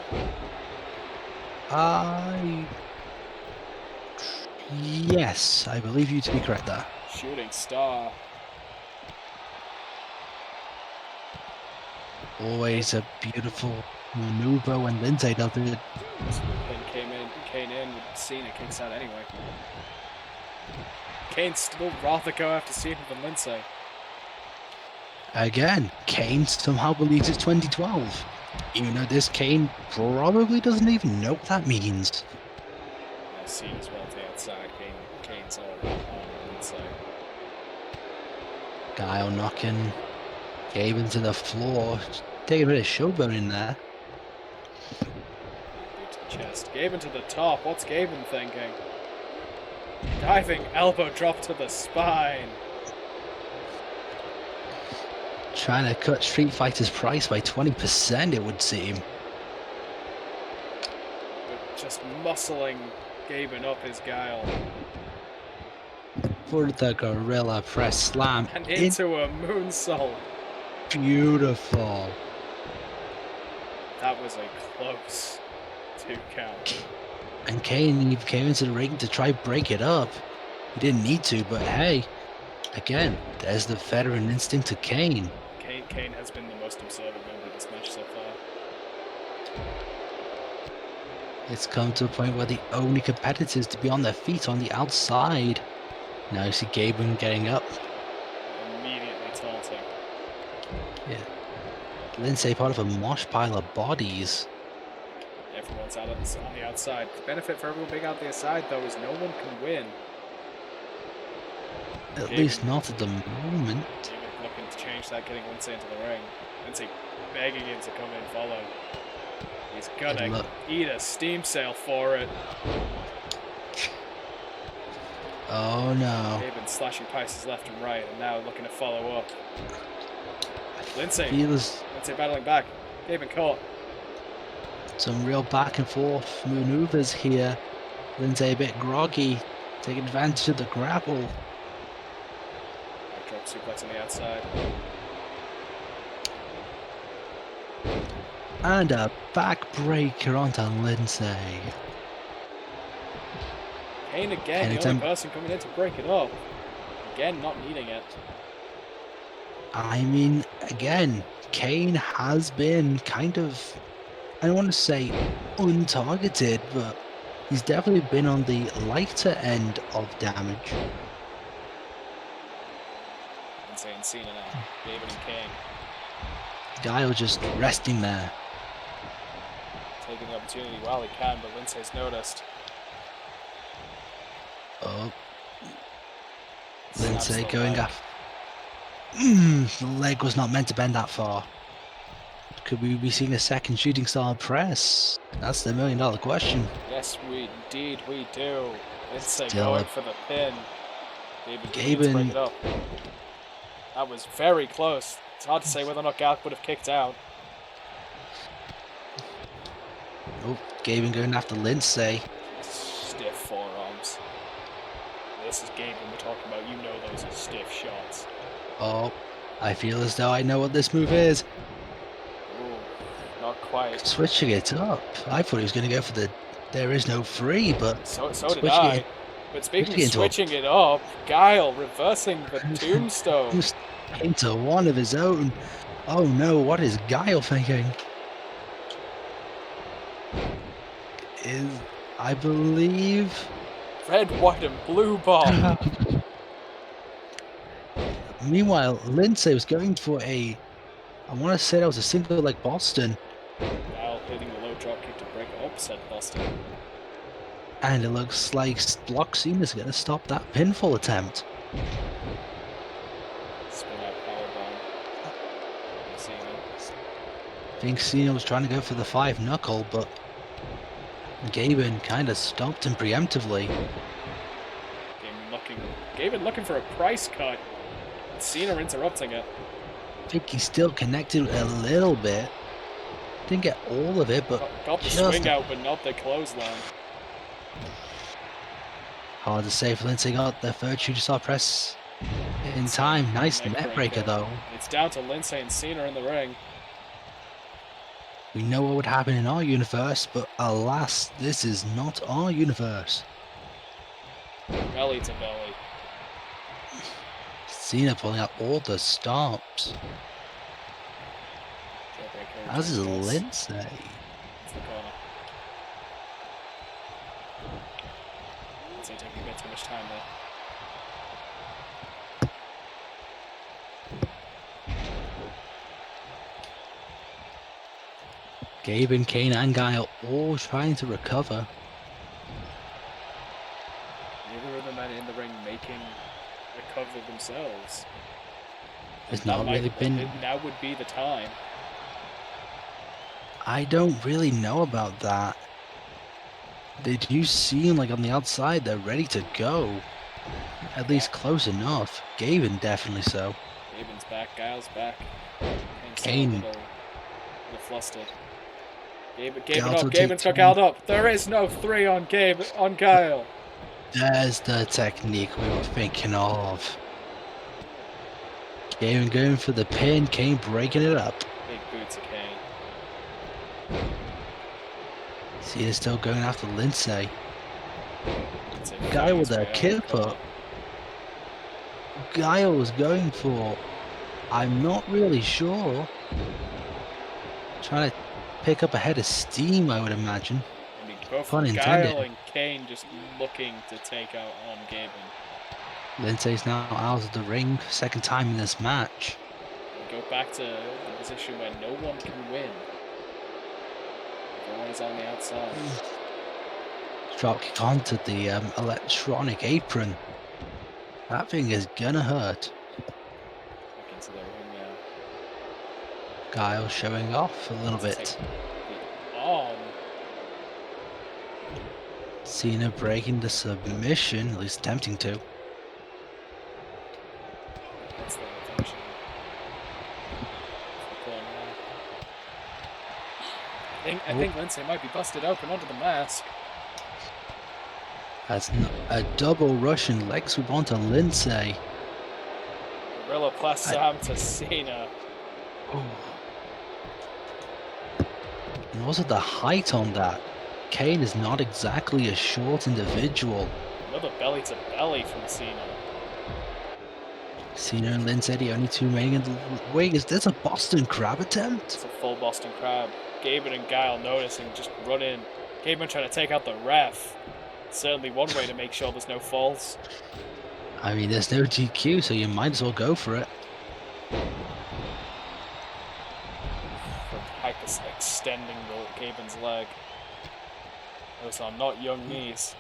Yes, I believe you to be correct there. Shooting star. Always a beautiful maneuver when Lince does it. This pin Kane in with Cena kicks out anyway. Kane still rather go after Cena than Lince. Again, Kane somehow believes it's 2012. Even though this Kane probably doesn't even know what that means. Cena's well to the outside. Kane's already on Lince. Guile knocking Gaben to the floor. Taking a bit of showboat in there. Boot to the chest. Gaben to the top. What's Gaben thinking? Diving elbow drop to the spine. Trying to cut Street Fighter's price by 20%, it would seem. But just muscling Gaben up is Guile. For the Gorilla Press Slam. And into a moonsault. Beautiful. That was a close 2 count. And Kane came into the ring to try break it up. He didn't need to, but hey, again, there's the veteran instinct to Kane. Kane has been the most observant member of this match so far. It's come to a point where the only competitors to be on their feet on the outside. Now you see Gaben getting up. Immediately taunting. Yeah. Lince part of a mosh pile of bodies. Everyone's out on the outside. The benefit for everyone being out the outside, though, is no one can win. At least not at the moment. Gaben looking to change that, getting Lince into the ring. Lince begging him to come in, follow. He's gonna eat a steam sail for it. Oh no. Gaben slashing passes left and right, and now looking to follow up. Lince battling back. Gaben caught. Some real back and forth maneuvers here. Lince a bit groggy, taking advantage of the grapple. Drop suplex on the outside. And a backbreaker onto Lince. Kane again, the only person coming in to break it up. Again, not needing it. I mean, again, Kane has been kind of, I don't want to say untargeted, but he's definitely been on the lighter end of damage. Lince and Cena now. Gaben and Kane. Guile just resting there. Taking the opportunity while he can, but Lince's noticed. Oh. Lince going after. The leg was not meant to bend that far. Could we be seeing a second shooting star press? That's the $1 million question. Yes, indeed we do. Lince going for the pin. Gaben break it up. That was very close. It's hard to say whether or not Guile would have kicked out. Oh, Gaben going after Lince. Stiff forearms. This is Gaben we're talking about. You know those are stiff shots. Oh, I feel as though I know what this move is. Ooh, not quite. Switching it up. I thought he was going to go for the there is no free, but so did I. But speaking of switching it up, Guile reversing the tombstone. Into one of his own. Oh no, what is Guile thinking? I believe... Red, white and blue bomb. Meanwhile, Lince was going for a... I want to say that was a single leg Boston. Guile hitting the low drop kick to break upset Boston. And it looks like Block Cena's going to stop that pinfall attempt. Spin out powerbomb. Cena. I think Cena was trying to go for the 5 knuckle, but Gaben kind of stopped him preemptively. Gaben looking for a price cut. Cena interrupting it. I think he still connected a little bit. Didn't get all of it, but got the swing out, but not the clothesline. Hard to say if Lince got the third shooting star press in time. Nice neck breaker though. It's down to Lince and Cena in the ring. We know what would happen in our universe, but alas, this is not our universe. Belly to belly. Cena pulling out all the stops. As is Lince. Taking a bit too much time there. Gaben, Kane and Guile all trying to recover. Neither of the men in the ring making a cover themselves. It's not really been... Now would be the time. I don't really know about that. They do seem like on the outside they're ready to go. At least close enough. Gaben definitely so. Gaben's back, Guile's back. Kane. Flustered. Gaben's got Guile up. There is no 3 on Guile. There's the technique we were thinking of. Gaben going for the pin, Kane breaking it up. Big boots of Kane. Cena's still going after Lince. Guile with a kip up. Guile was going for I'm not really sure. Trying to pick up a head of steam, I would imagine. I mean, both Pun intended. Guile and Kane just looking to take out on Gaben. Lince's now out of the ring, second time in this match. We go back to the position where no one can win. Everyone is on the outside. Drop kick onto the electronic apron. That thing is gonna hurt. Back into the ring now. Guile showing off a little bit. Take the arm. Cena breaking the submission, at least attempting to. That's the attention. I think Lince might be busted open under the mask. That's a double Russian leg sweep onto Lince. Gorilla plus Sam to Cena. Oh. And also the height on that. Kane is not exactly a short individual. Another belly to belly from Cena. Cena and Lince, the only two remaining in the ring. Is this a Boston Crab attempt? It's a full Boston Crab. Gaben and Guile noticing, just run in. Gaben trying to take out the ref. Certainly one way to make sure there's no falls. I mean, there's no DQ, so you might as well go for it. Hyper extending the Gaben's leg. Those are not young knees.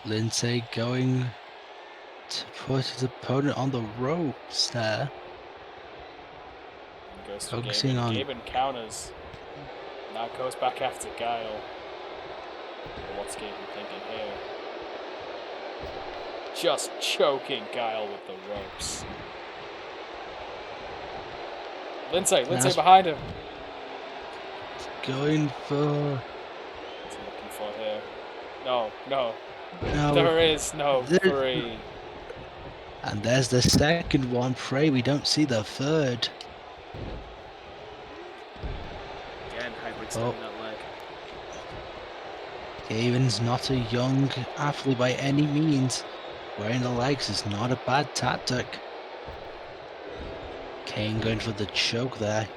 Lince going to put his opponent on the ropes there. And goes to Focusing Gaben. on Gaben counters. Now goes back after Guile. What's Gaben thinking here? Just choking Guile with the ropes. Lince behind him. Going for... What's he looking for here? No. No. There is no three. And there's the second one. Pray we don't see the third. Again, hyperextending that leg. Gaben's not a young athlete by any means. Wearing the legs is not a bad tactic. Kane going for the choke there.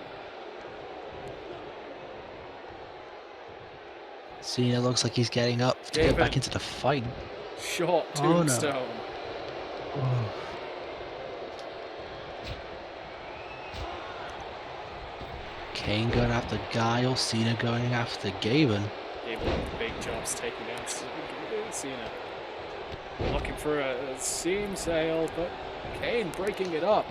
Cena looks like he's getting up to get back into the fight. Short tombstone. Oh, no. Kane going after Guile, Cena going after Gaben. Gaben with big jumps taking down Cena. Looking for a seam sail, but Kane breaking it up.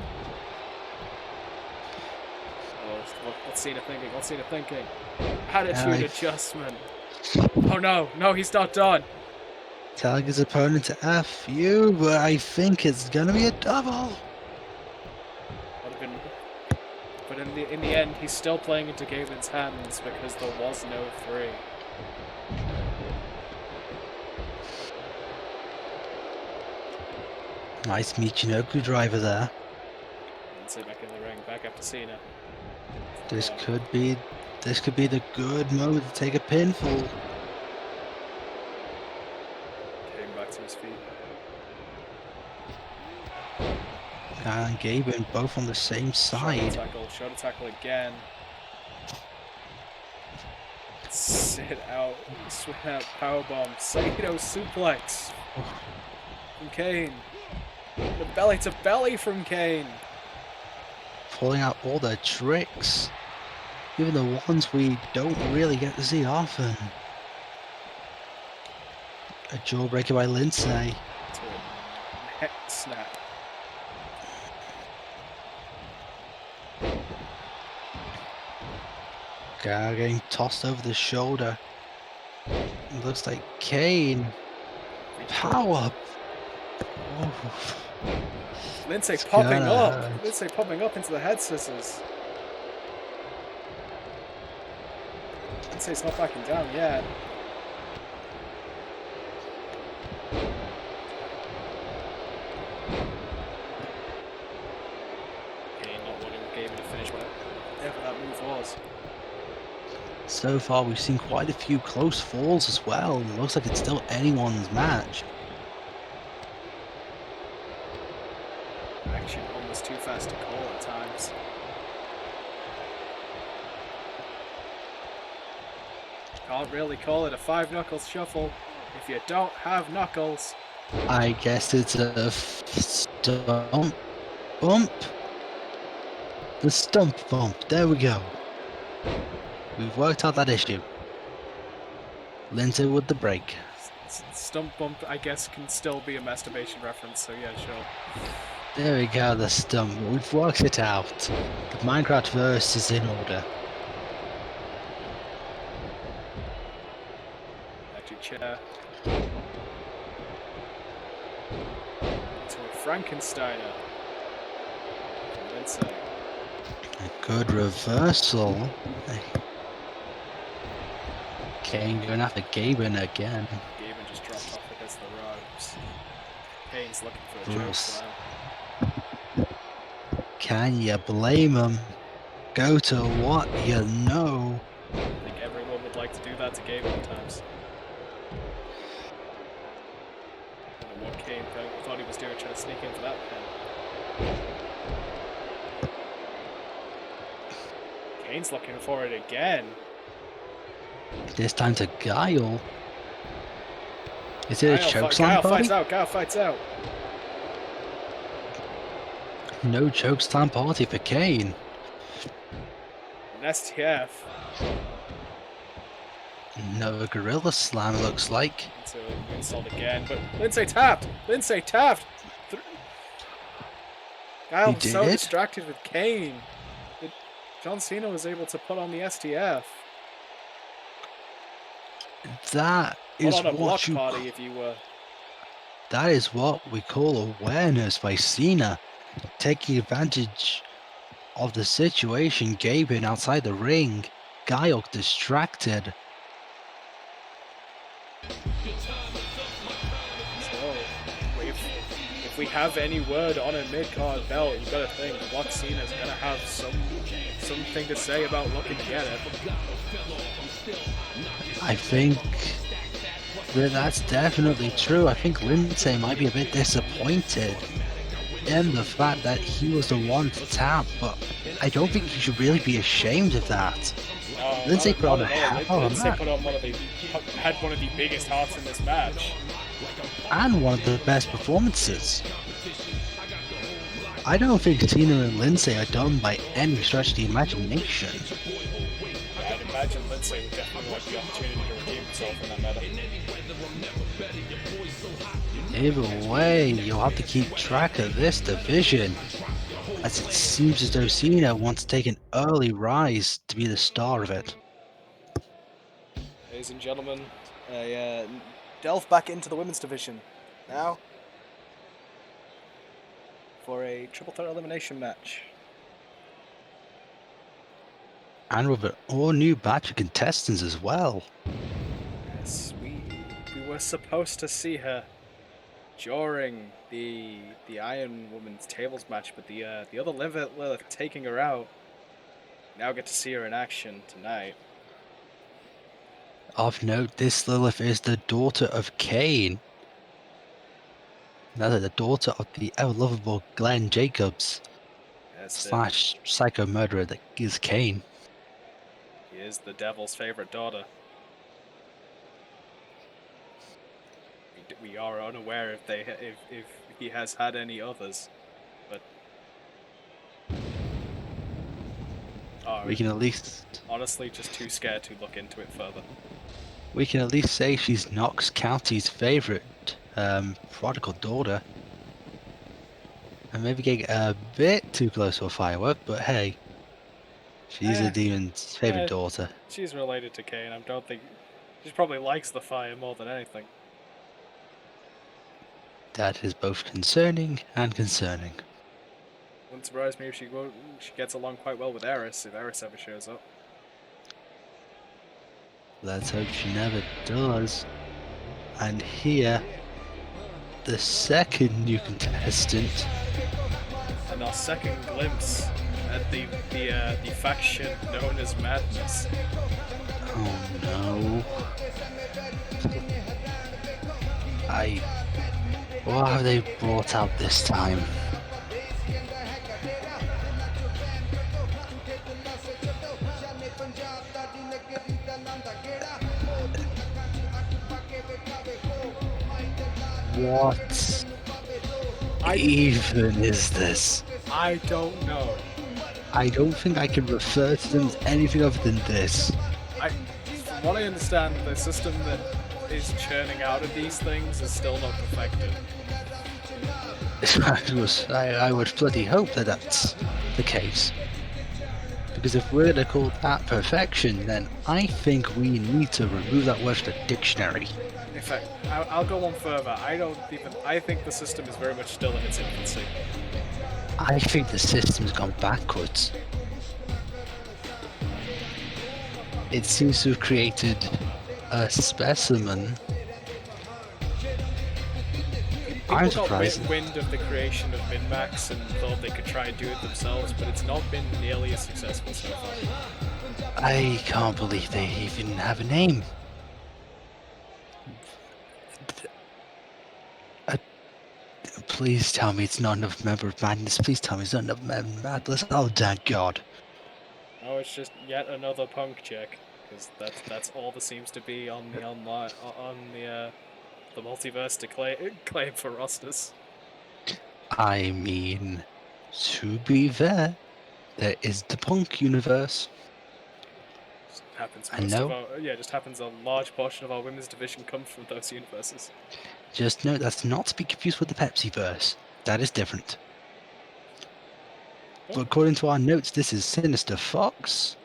Oh, what's Cena thinking? What's Cena thinking? Attitude adjustment. Oh no, he's not done. Telling his opponent to F you, but I think it's gonna be a double. Would have been, but in the end, he's still playing into Gaben's hands because there was no three. Nice Michinoku driver there. Lince back in the ring, back up to Cena. This could be the good moment to take a pinfall. Getting back to his feet. And Gaben both on the same side. Shoulder tackle again. Sit out, swing out, powerbomb, Saito suplex from Kane. The belly to belly from Kane. Pulling out all the tricks. Even the ones we don't really get to see often. A jawbreaker by Lince. To a neck snap. Guy getting tossed over the shoulder. It looks like Kane. Power. Oh. Lince popping up. Lince popping up into the head scissors. Lince's not backing down yet. Kane not wanting Gaben to finish whatever that move was. So far, we've seen quite a few close falls as well. It looks like it's still anyone's match. Action Can't really call it a 5 knuckles shuffle if you don't have knuckles. I guess it's a stump bump. The stump bump. There we go. We've worked out that issue. Lince with the break. Stump bump, I guess, can still be a masturbation reference, so yeah, sure. There we go, the stump. We've worked it out. The Minecraft verse is in order. Electric chair. To a Frankensteiner. Lince. A good reversal. Kane going after Gaben again. Gaben just dropped off against the ropes. Kane's looking for a choke slam. Can you blame him? Go to what you know. I think everyone would like to do that to Gaben at times. I don't know what Kane thought he was doing, trying to sneak into that pin. Kane's looking for it again. This time to Guile. Is it a chokeslam party? Guile fights out. No chokeslam party for Kane. An STF. No gorilla slam looks like. So insult again, but Lince tapped! Lince tapped! Guile was so distracted with Kane that John Cena was able to put on the STF. That is on a block what you. Party, if you were. That is what we call awareness by Cena, taking advantage of the situation. Gaben outside the ring, Guile distracted. So, if we have any word on a mid-card belt, you gotta think what Cena's gonna have something to say about looking to get it. I think that's definitely true. I think Lince might be a bit disappointed in the fact that he was the one to tap, but I don't think you should really be ashamed of that. Lince put on a hell of a match. Had one of the biggest hearts in this match. And one of the best performances. I don't think Cena and Lince are done by any stretch of the imagination. Yeah, I'd imagine Lince would definitely want the opportunity to redeem himself in that meta. Either way, you'll have to keep track of this division, as it seems as though Cena wants to take an early rise to be the star of it. Ladies and gentlemen, delve back into the women's division now for a triple threat elimination match. And with an all-new batch of contestants as well. Yes, we were supposed to see her during the Ayoen Women's Tables match, but the other Lilith taking her out. Now get to see her in action tonight. Of note, this Lilith is the daughter of Kane. That's the daughter of the ever-lovable Glenn Jacobs / psycho murderer that is Kane. He is the devil's favorite daughter. We are unaware if he has had any others, but we can at least honestly just too scared to look into it further. We can at least say she's Knox County's favorite prodigal daughter, and maybe getting a bit too close to a firework, but hey, she's a demon's favorite daughter. She's related to Kane. I don't think she probably likes the fire more than anything. That is both concerning and concerning. Wouldn't surprise me if she gets along quite well with Eris, if Eris ever shows up. Let's hope she never does. And here, the second new contestant. And our second glimpse at the faction known as Madness. Oh no. What have they brought out this time? What I even is this? I don't know. I don't think I can refer to them as anything other than this. From what I understand, the system that is churning out of these things is still not perfected. I would bloody hope that that's the case. Because if we're to call that perfection, then I think we need to remove that word from the dictionary. In fact, I'll go one further. I think the system is very much still in its infancy. I think the system's gone backwards. It seems to have created a specimen. I'm People surprised. got wind of the creation of Min-Max and thought they could try and do it themselves, but it's not been nearly as successful so far. I can't believe they even have a name. Please tell me it's not another member of Madness. Please tell me it's not another member of Madness. Oh, thank God. No, it's just yet another punk chick, because that's all there seems to be on the online on the multiverse to claim for rosters. I mean, to be fair, there is the punk universe. Just happens I know. just happens a large portion of our women's division comes from those universes. Just note that's not to be confused with the Pepsi-verse. That is different. But according to our notes, this is Sinister Fox.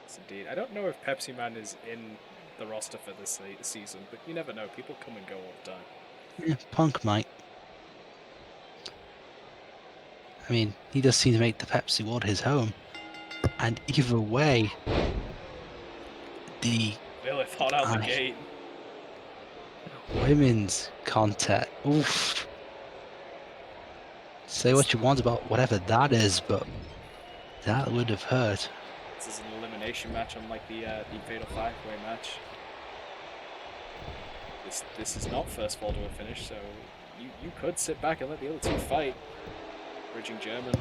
Yes, indeed. I don't know if Pepsi Man is in the roster for this season, but you never know. People come and go all the time. Yeah, Punk might. I mean, he does seem to make the Pepsi world his home. And either way, the Lilith hot out the gate. Women's content. Oof. Say what you want about whatever that is, but that would have hurt. This is an elimination match, unlike the Fatal 5-Way match. This is not first fall to a finish, so you could sit back and let the other two fight. Bridging German.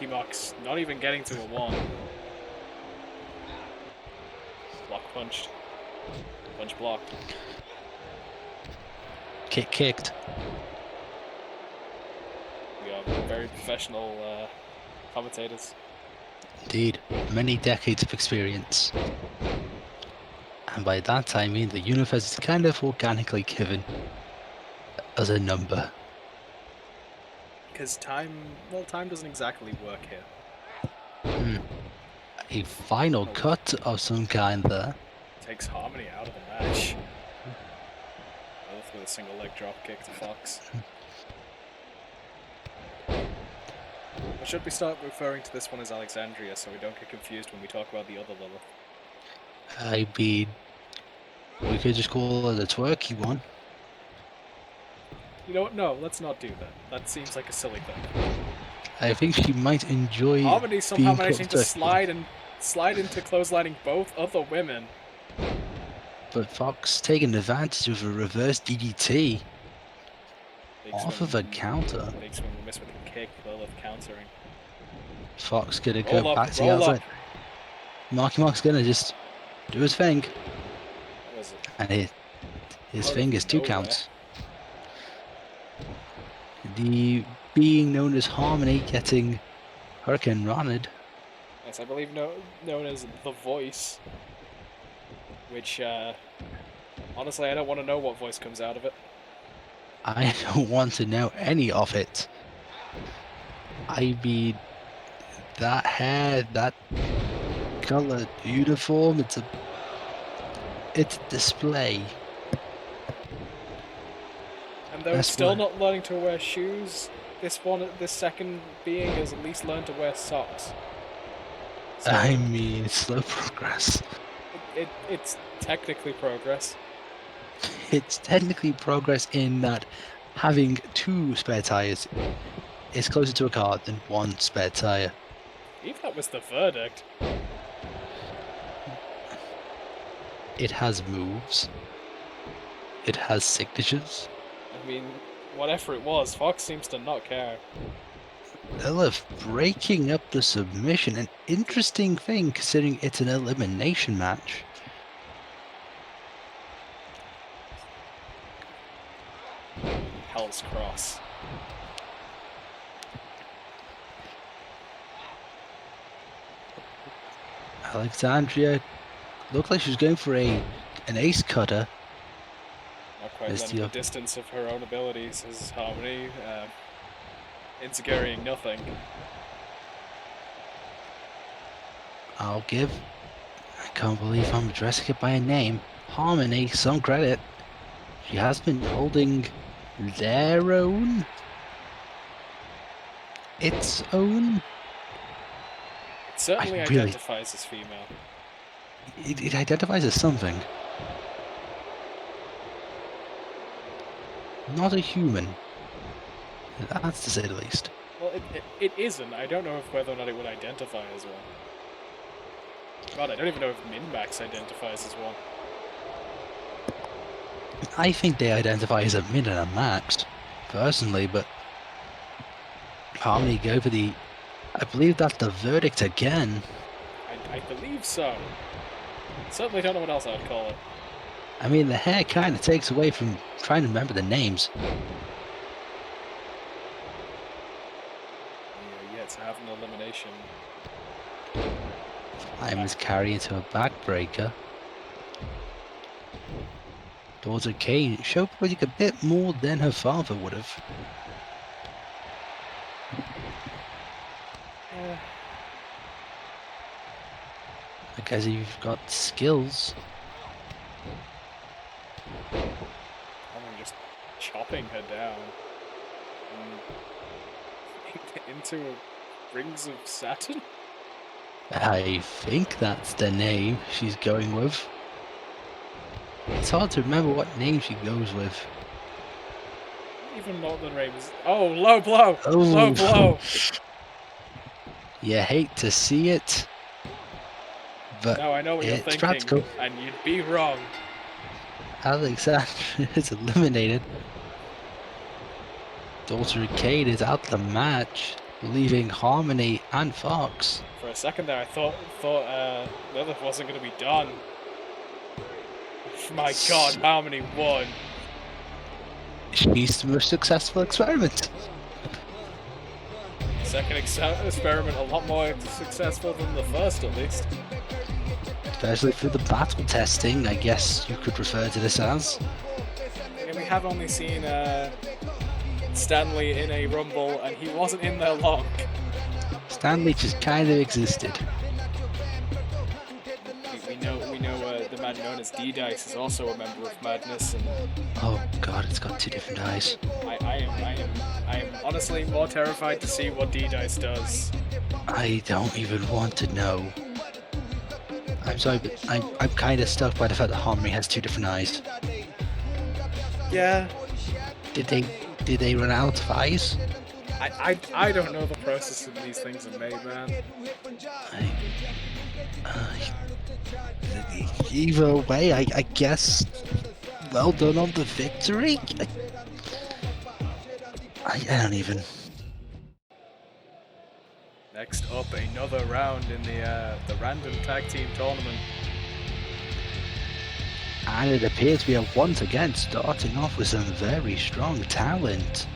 Mox not even getting to a 1. Block punched. Punch blocked. Kicked. We are very professional commentators. Indeed, many decades of experience. And by that I mean the universe is kind of organically given as a number. Because time doesn't exactly work here. A final cut of some kind there. Takes Harmony out of the match. Both with a single leg drop kick to Fox. Or should we start referring to this one as Alexandria so we don't get confused when we talk about the other Lilith? I mean, we could just call it a twerky one. You know what? No, let's not do that. That seems like a silly thing. I think she might enjoy Harmony somehow being managing to twerky. slide into clotheslining both other women. But Fox taking advantage of a reverse DDT off of a counter. Big swing and miss with a kick, Lilith countering. Fox gonna go Roll back up, to the roll outside. up. Mark's gonna just do his thing. What was it? And his thing is 2 nowhere. counts. The being known as Harmony getting Hurricane Ronald. Yes, I believe known as The Voice. Which, honestly, I don't want to know what voice comes out of it. I don't want to know any of it. I mean, that hair, that color, uniform, it's a display. And though it's still not learning to wear shoes, this second being has at least learned to wear socks. So I mean, slow progress. it's technically progress. It's technically progress in that having 2 spare tires is closer to a car than 1 spare tire. If that was the verdict. It has moves. It has signatures. I mean, whatever it was, Fox seems to not care. Lilith breaking up the submission. An interesting thing considering it's an elimination match. false cross. Alexandria looked like she was going for an ace cutter. Not quite letting the distance of her own abilities as Harmony. Insecurity nothing. I can't believe I'm addressing it by a name. Harmony, some credit. She has been holding their own. Its own. It certainly identifies as female. It identifies as something. Not a human. That's to say the least. Well, it isn't. I don't know whether or not it would identify as one. God, I don't even know if Min-Max identifies as one. I think they identify as a Min and a Max, personally, but Harmony go for the... I believe that's the verdict again. I believe so. Certainly don't know what else I'd call it. I mean, the hair kind of takes away from trying to remember the names. Yeah, to have an elimination. Flyman's carry into a backbreaker. Daughter Kane showed a bit more than her father would have. I guess you've got skills. I'm just chopping her down into Rings of Saturn. I think that's the name she's going with. It's hard to remember what name she goes with. Even not the name is... Oh, low blow! Oh. Low blow! You hate to see it. But no, I know what you're thinking, practical. And you'd be wrong. Alexandria is eliminated. Daughter of Kane is out of the match, leaving Harmony and Fox. For a second there, I thought Lilith wasn't going to be done. My God, Harmony won. She's the most successful experiment. Second experiment, a lot more successful than the first, at least. Especially for the battle testing, I guess you could refer to this as. Yeah, we have only seen Stanley in a Rumble, and he wasn't in there long. Stanley just kind of existed. We know the man known as D-Dice is also a member of Madness, and oh God, it's got two different eyes. I am honestly more terrified to see what D-Dice does. I don't even want to know. I'm sorry, but I'm kind of stuck by the fact that Harmony has two different eyes. Yeah. Did they run out of eyes? I don't know the process of these things are made, man. Either way, I guess. Well done on the victory. I don't even. Next up, another round in the random tag team tournament. And it appears we are once again starting off with some very strong talent.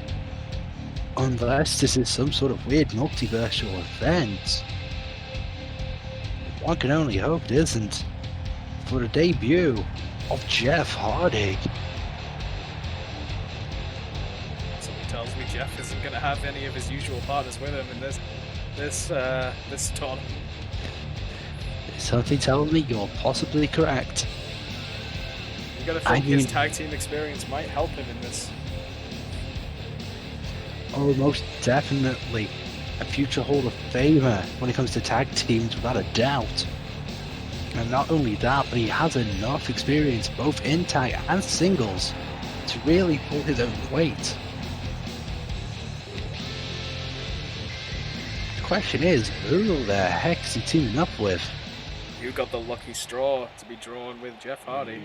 Unless this is some sort of weird multiversal event. One can only hope it isn't. For the debut of Jeff Hardy. Something tells me Jeff isn't going to have any of his usual partners with him in this tournament. Something tells me you're possibly correct. You gotta think his tag team experience might help him in this. Oh, most definitely. A future Hall of Famer when it comes to tag teams, without a doubt. And not only that, but he has enough experience both in tag and singles to really pull his own weight. The question is, who the heck is he teaming up with? You got the lucky straw to be drawn with Jeff Hardy.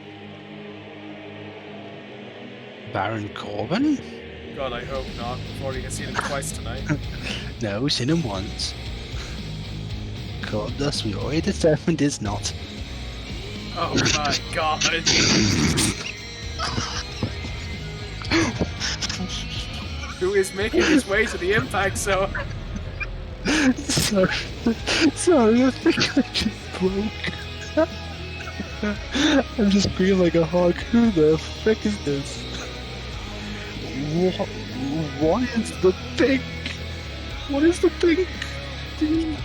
Baron Corbin? God, I hope not. I've already seen him twice tonight. No, seen him once. Goddess, we already determined is not. Oh my God. who is making his way to the impact zone. Sorry, I think I just broke. I'm just feeling like a hog. Who the frick is this? Why is the pink? What is the pink? He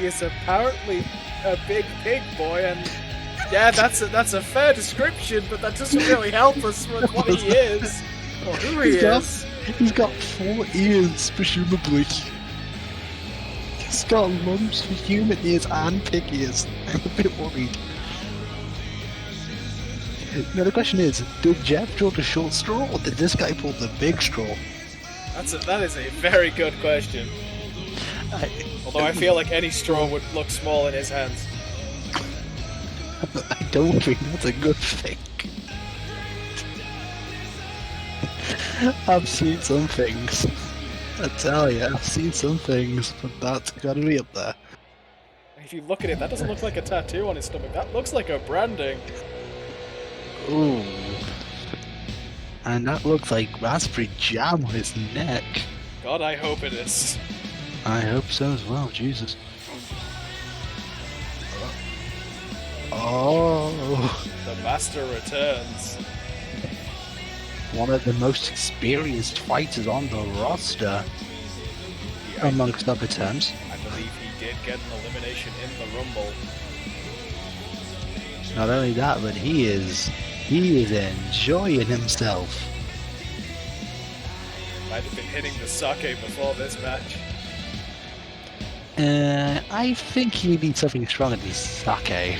is apparently a big pig boy, and yeah, that's a fair description, but that doesn't really help us with what he is or who he is. He's got 4 ears, presumably. He's got lumps for human ears and pig ears. I'm a bit worried. Now the question is, did Jeff draw the short straw, or did this guy pull the big straw? That is a very good question. Although I feel like any straw would look small in his hands. I don't think that's a good thing. I've seen some things. I tell you, I've seen some things, but that's gotta be up there. If you look at it, that doesn't look like a tattoo on his stomach. That looks like a branding. Ooh. And that looks like raspberry jam on his neck. God, I hope it is. I hope so as well, Jesus. Oh. The master returns. One of the most experienced fighters on the roster, amongst other terms. I believe he did get an elimination in the Rumble. Not only that, but he is enjoying himself. Might have been hitting the sake before this match. I think he needs something stronger than sake.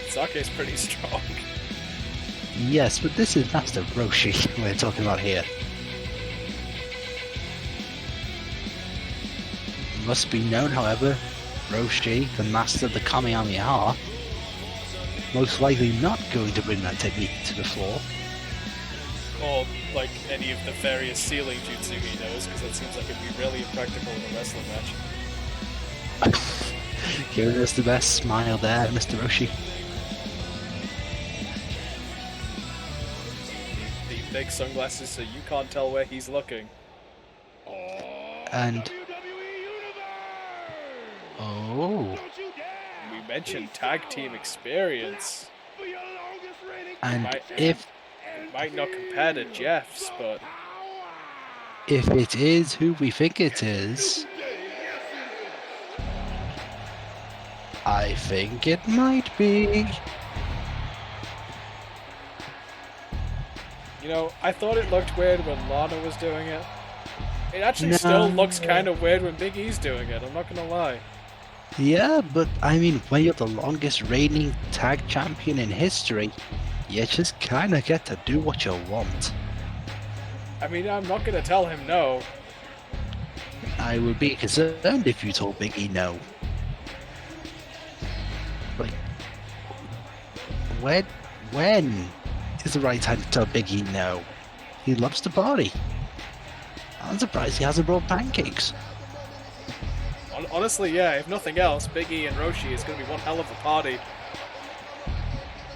Sake's pretty strong. Yes, but this is Master Roshi we're talking about here. Must be known, however, Roshi, the master of the Kamehameha, most likely not going to bring that technique to the floor. Or, like, any of the various sealing jutsu he knows, because that seems like it'd be really impractical in a wrestling match. Giving us the best smile there, Mr. Roshi. The big sunglasses so you can't tell where he's looking. And... oh... we mentioned tag team experience. And it might not compare to Jeff's, but if it is who we think it is, I think it might be. You know, I thought it looked weird when Lana was doing it. It actually still looks kind of weird when Big E's doing it, I'm not gonna lie. Yeah, but I mean, when you're the longest reigning tag champion in history, you just kinda get to do what you want. I mean, I'm not gonna tell him no. I would be concerned if you told Big E no. Like, when is the right time to tell Big E no? He loves to party. I'm surprised he hasn't brought pancakes. Honestly, yeah, if nothing else, Big E and Roshi is going to be one hell of a party.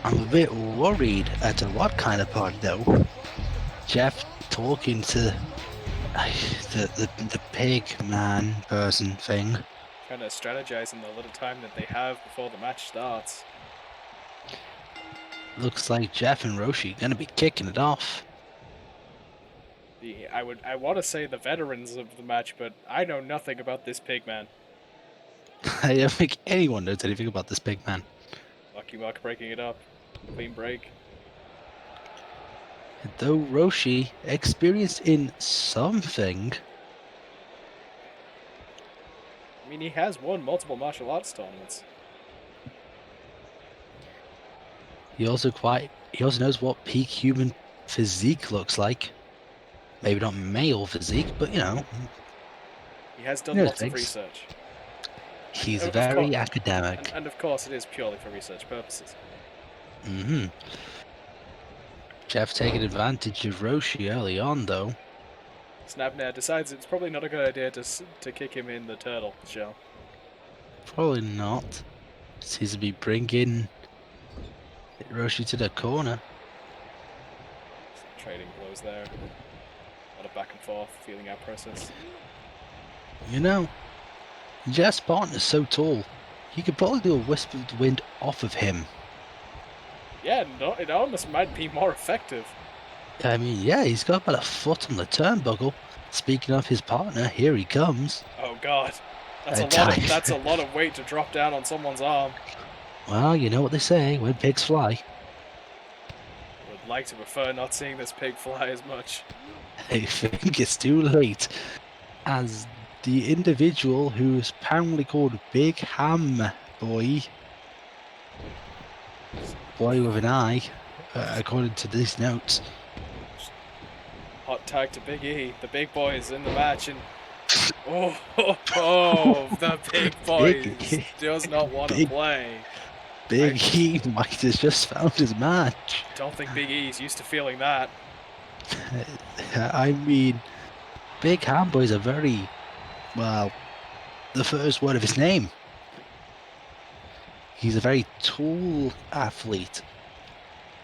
I'm a bit worried at what kind of party though. Jeff talking to the pig man person thing. Trying to strategize in the little time that they have before the match starts. Looks like Jeff and Roshi gonna be kicking it off. I want to say the veterans of the match, but I know nothing about this pig man. I don't think anyone knows anything about this pig man. Lucky Mark breaking it up. Clean break. Though Roshi experienced in something. I mean, he has won multiple martial arts tournaments. He also knows what peak human physique looks like. Maybe not male physique, but you know. He has done lots of research. He's very academic. And of course it is purely for research purposes. Mm-hmm. Jeff taking advantage of Roshi early on, though. Snapnair decides it's probably not a good idea to kick him in the turtle shell. Probably not. Seems to be bringing Roshi to the corner. Trading blows there. A lot of back and forth, feeling out process. You know, Jeff's partner's so tall, he could probably do a wisp of the wind off of him. Yeah, no, it almost might be more effective. I mean, yeah, he's got about a foot on the turnbuckle. Speaking of his partner, here he comes. Oh god, that's a lot of weight to drop down on someone's arm. Well, you know what they say, when pigs fly. Would like to prefer not seeing this pig fly as much. I think it's too late, as the individual who's apparently called Big Ham Boy with an I, according to these notes. Hot tag to Big E. The big boy is in the match, and the big boy does not want to play. Big E might have just found his match. Don't think Big E's used to feeling that. I mean, Big Ham Boy is a very, well, the first word of his name. He's a very tall athlete,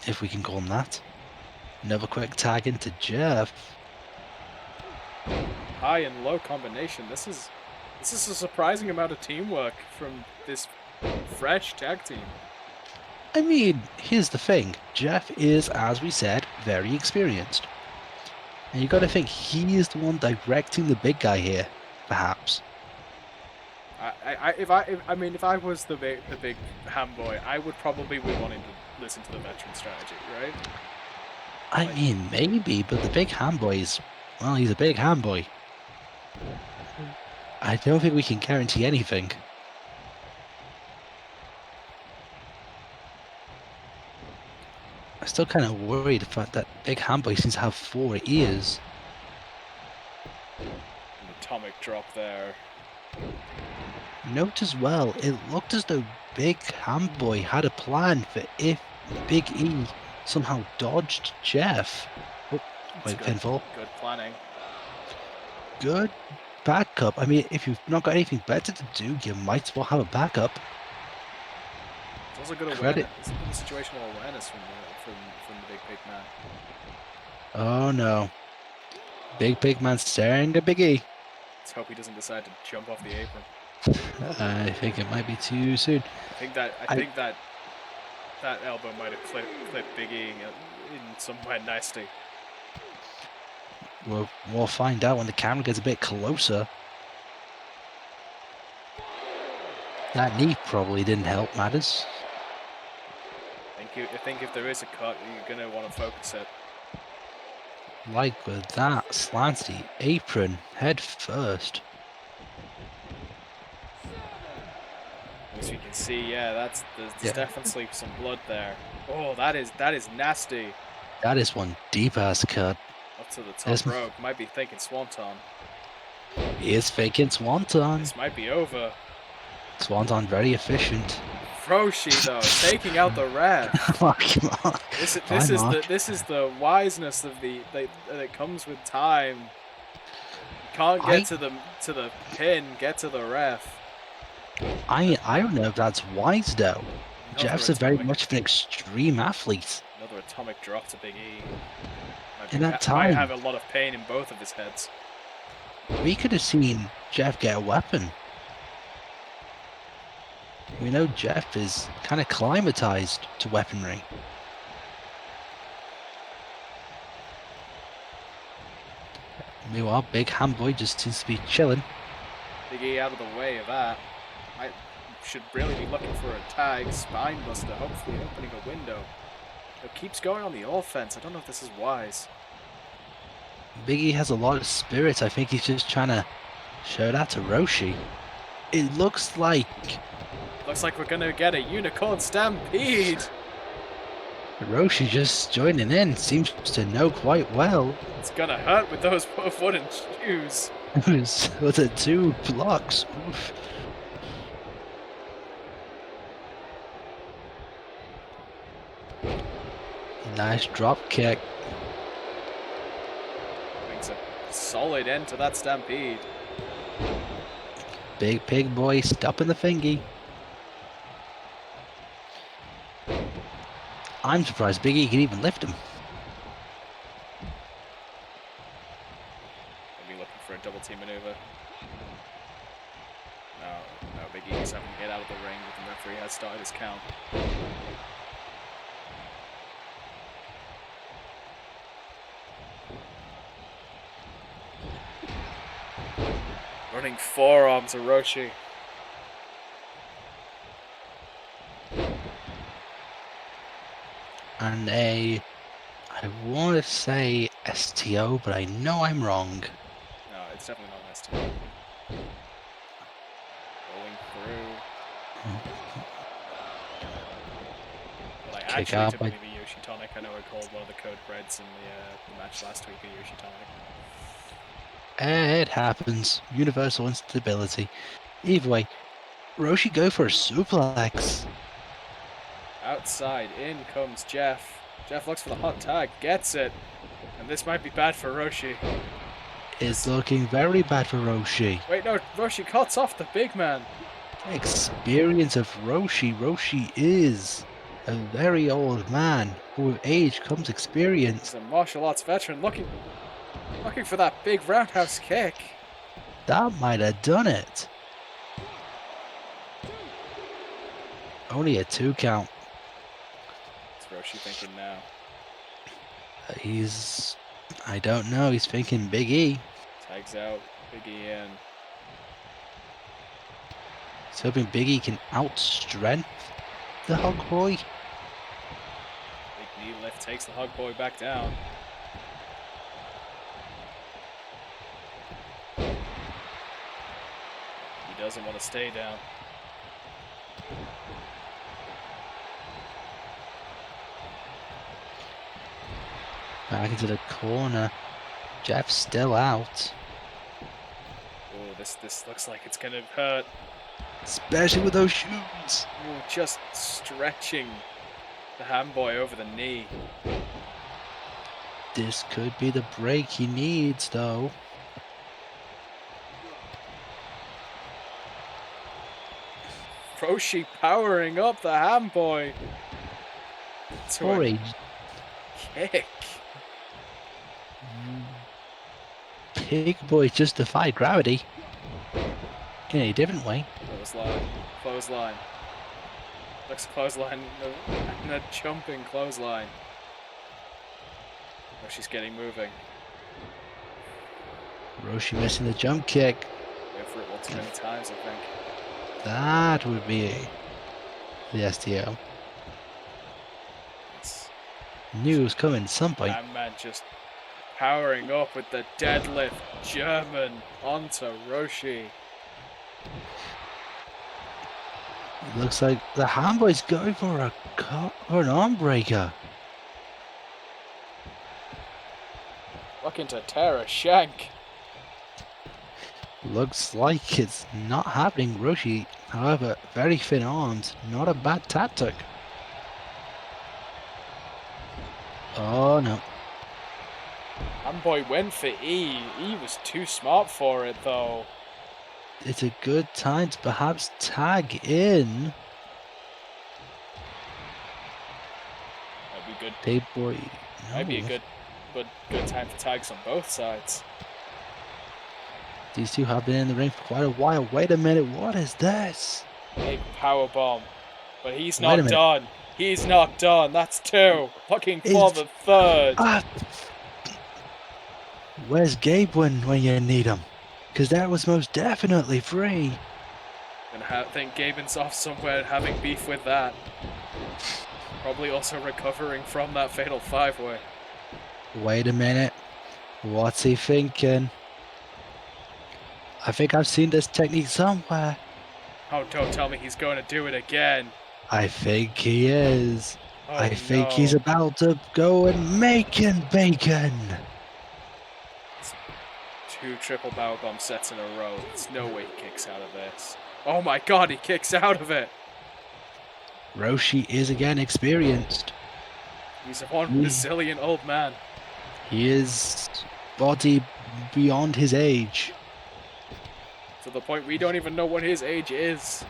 if we can call him that. Another quick tag into Jeff. High and low combination. This is a surprising amount of teamwork from this fresh tag team. I mean, here's the thing. Jeff is, as we said, very experienced. And you got to think he is the one directing the big guy here, perhaps. If I was the big ham boy, I would probably be wanting to listen to the veteran strategy, right? I mean, maybe, but the big ham boy is, well, he's a big ham boy. I don't think we can guarantee anything. I'm still kind of worried about that big ham boy seems to have 4 ears. An atomic drop there. Note as well, it looked as though Big Ham Boy had a plan for if Big E somehow dodged Jeff. Oh, wait, pinfall. Good planning. Good backup. I mean, if you've not got anything better to do, you might as well have a backup. It's also good awareness. It's good situational awareness from the big man. Oh no. Big man staring at Big E. Let's hope he doesn't decide to jump off the apron. I think it might be too soon. I think that elbow might have clipped Big E in somewhere nasty. We'll find out when the camera gets a bit closer. That knee probably didn't help matters. I think if there is a cut, you're gonna want to focus it. Like with that, slants the apron head first. As you can see, yeah, there's definitely some blood there. Oh, that is nasty. That is one deep ass cut. Up to the top rope. Might be thinking Swanton. He is faking Swanton. This might be over. Swanton very efficient. Froshi though, taking out the ref. Oh, come on. This is the wiseness of that comes with time. You can't get to the pin, get to the ref. I don't know if that's wise though. Jeff's very much of an extreme athlete. Another atomic drop to Big E. Might have a lot of pain in both of his heads. We could have seen Jeff get a weapon. We know Jeff is kind of acclimatized to weaponry. Meanwhile, Big Ham Boy just seems to be chilling. Big E out of the way of that. I should really be looking for a tag, spinebuster, hopefully opening a window. It keeps going on the offense. I don't know if this is wise. Big E has a lot of spirit. I think he's just trying to show that to Roshi. It looks like we're gonna get a unicorn stampede. Roshi just joining in. Seems to know quite well. It's gonna hurt with those wooden shoes. With the 2 blocks. Oof. Nice drop kick. Brings a solid end to that stampede. Big Pig Boy stopping the thingy. I'm surprised Big E can even lift him. team maneuver. No, Big E is having to get out of the ring, but the referee has started his count. Running forearms, Orochi. And I want to say STO, but I know I'm wrong. No, it's definitely not an STO. Rolling through. Well, I Kick actually out to by... believe a Yoshi Tonic. I know I called one of the code reds in the match last week a Yoshi Tonic. It happens. Universal instability. Either way, Roshi go for a suplex. Outside, in comes Jeff. Jeff looks for the hot tag, gets it. And this might be bad for Roshi. It's looking very bad for Roshi. Wait, no, Roshi cuts off the big man. Experience of Roshi. Roshi is a very old man. But with age comes experience. He's a martial arts veteran looking for that big roundhouse kick. That might have done it. Only a 2 count. What's Roshi thinking now? I don't know, he's thinking Big E. Tags out, Big E in. He's hoping Big E can outstrength the Hug Boy. Big knee lift takes the Hug Boy back down. He doesn't want to stay down. Back into the corner. Jeff's still out. Oh, this looks like it's gonna hurt. Especially with those shoes. Oh, just stretching the ham boy over the knee. This could be the break he needs, though. Roshi powering up the ham boy. For a kick. Pig Boy just defied gravity. In a different way. Clothesline. Looks clothesline and a jumping clothesline. Roshi's getting moving. Roshi missing the jump kick. Go for it too many times, I think. That would be the STO. Knew it was coming at some point. That man just powering up with the deadlift German onto Roshi. It looks like the Hamboy's going for an arm breaker. Looking to tear a shank. Looks like it's not happening. Roshi, however, very thin arms. Not a bad tactic. Oh no. Hamboy went for E. E was too smart for it though. It's a good time to perhaps tag in. That'd be good. Big Boy. No. Might be a good time for tags on both sides. These two have been in the ring for quite a while. Wait a minute, what is this? Big power bomb. But he's not done. He's not done. That's 2. Looking for the 3rd. Where's Gaben when you need him? Because that was most definitely 3. I think Gaben's off somewhere having beef with that. Probably also recovering from that fatal 5-way. Wait a minute. What's he thinking? I think I've seen this technique somewhere. Oh, don't tell me he's going to do it again. I think he is. Oh, I think he's about to go and making bacon. It's 2 triple power bomb sets in a row. There's no way he kicks out of this. Oh my god, he kicks out of it. Roshi is again experienced. He's a 1 resilient old man. He is body beyond his age. To the point we don't even know what his age is.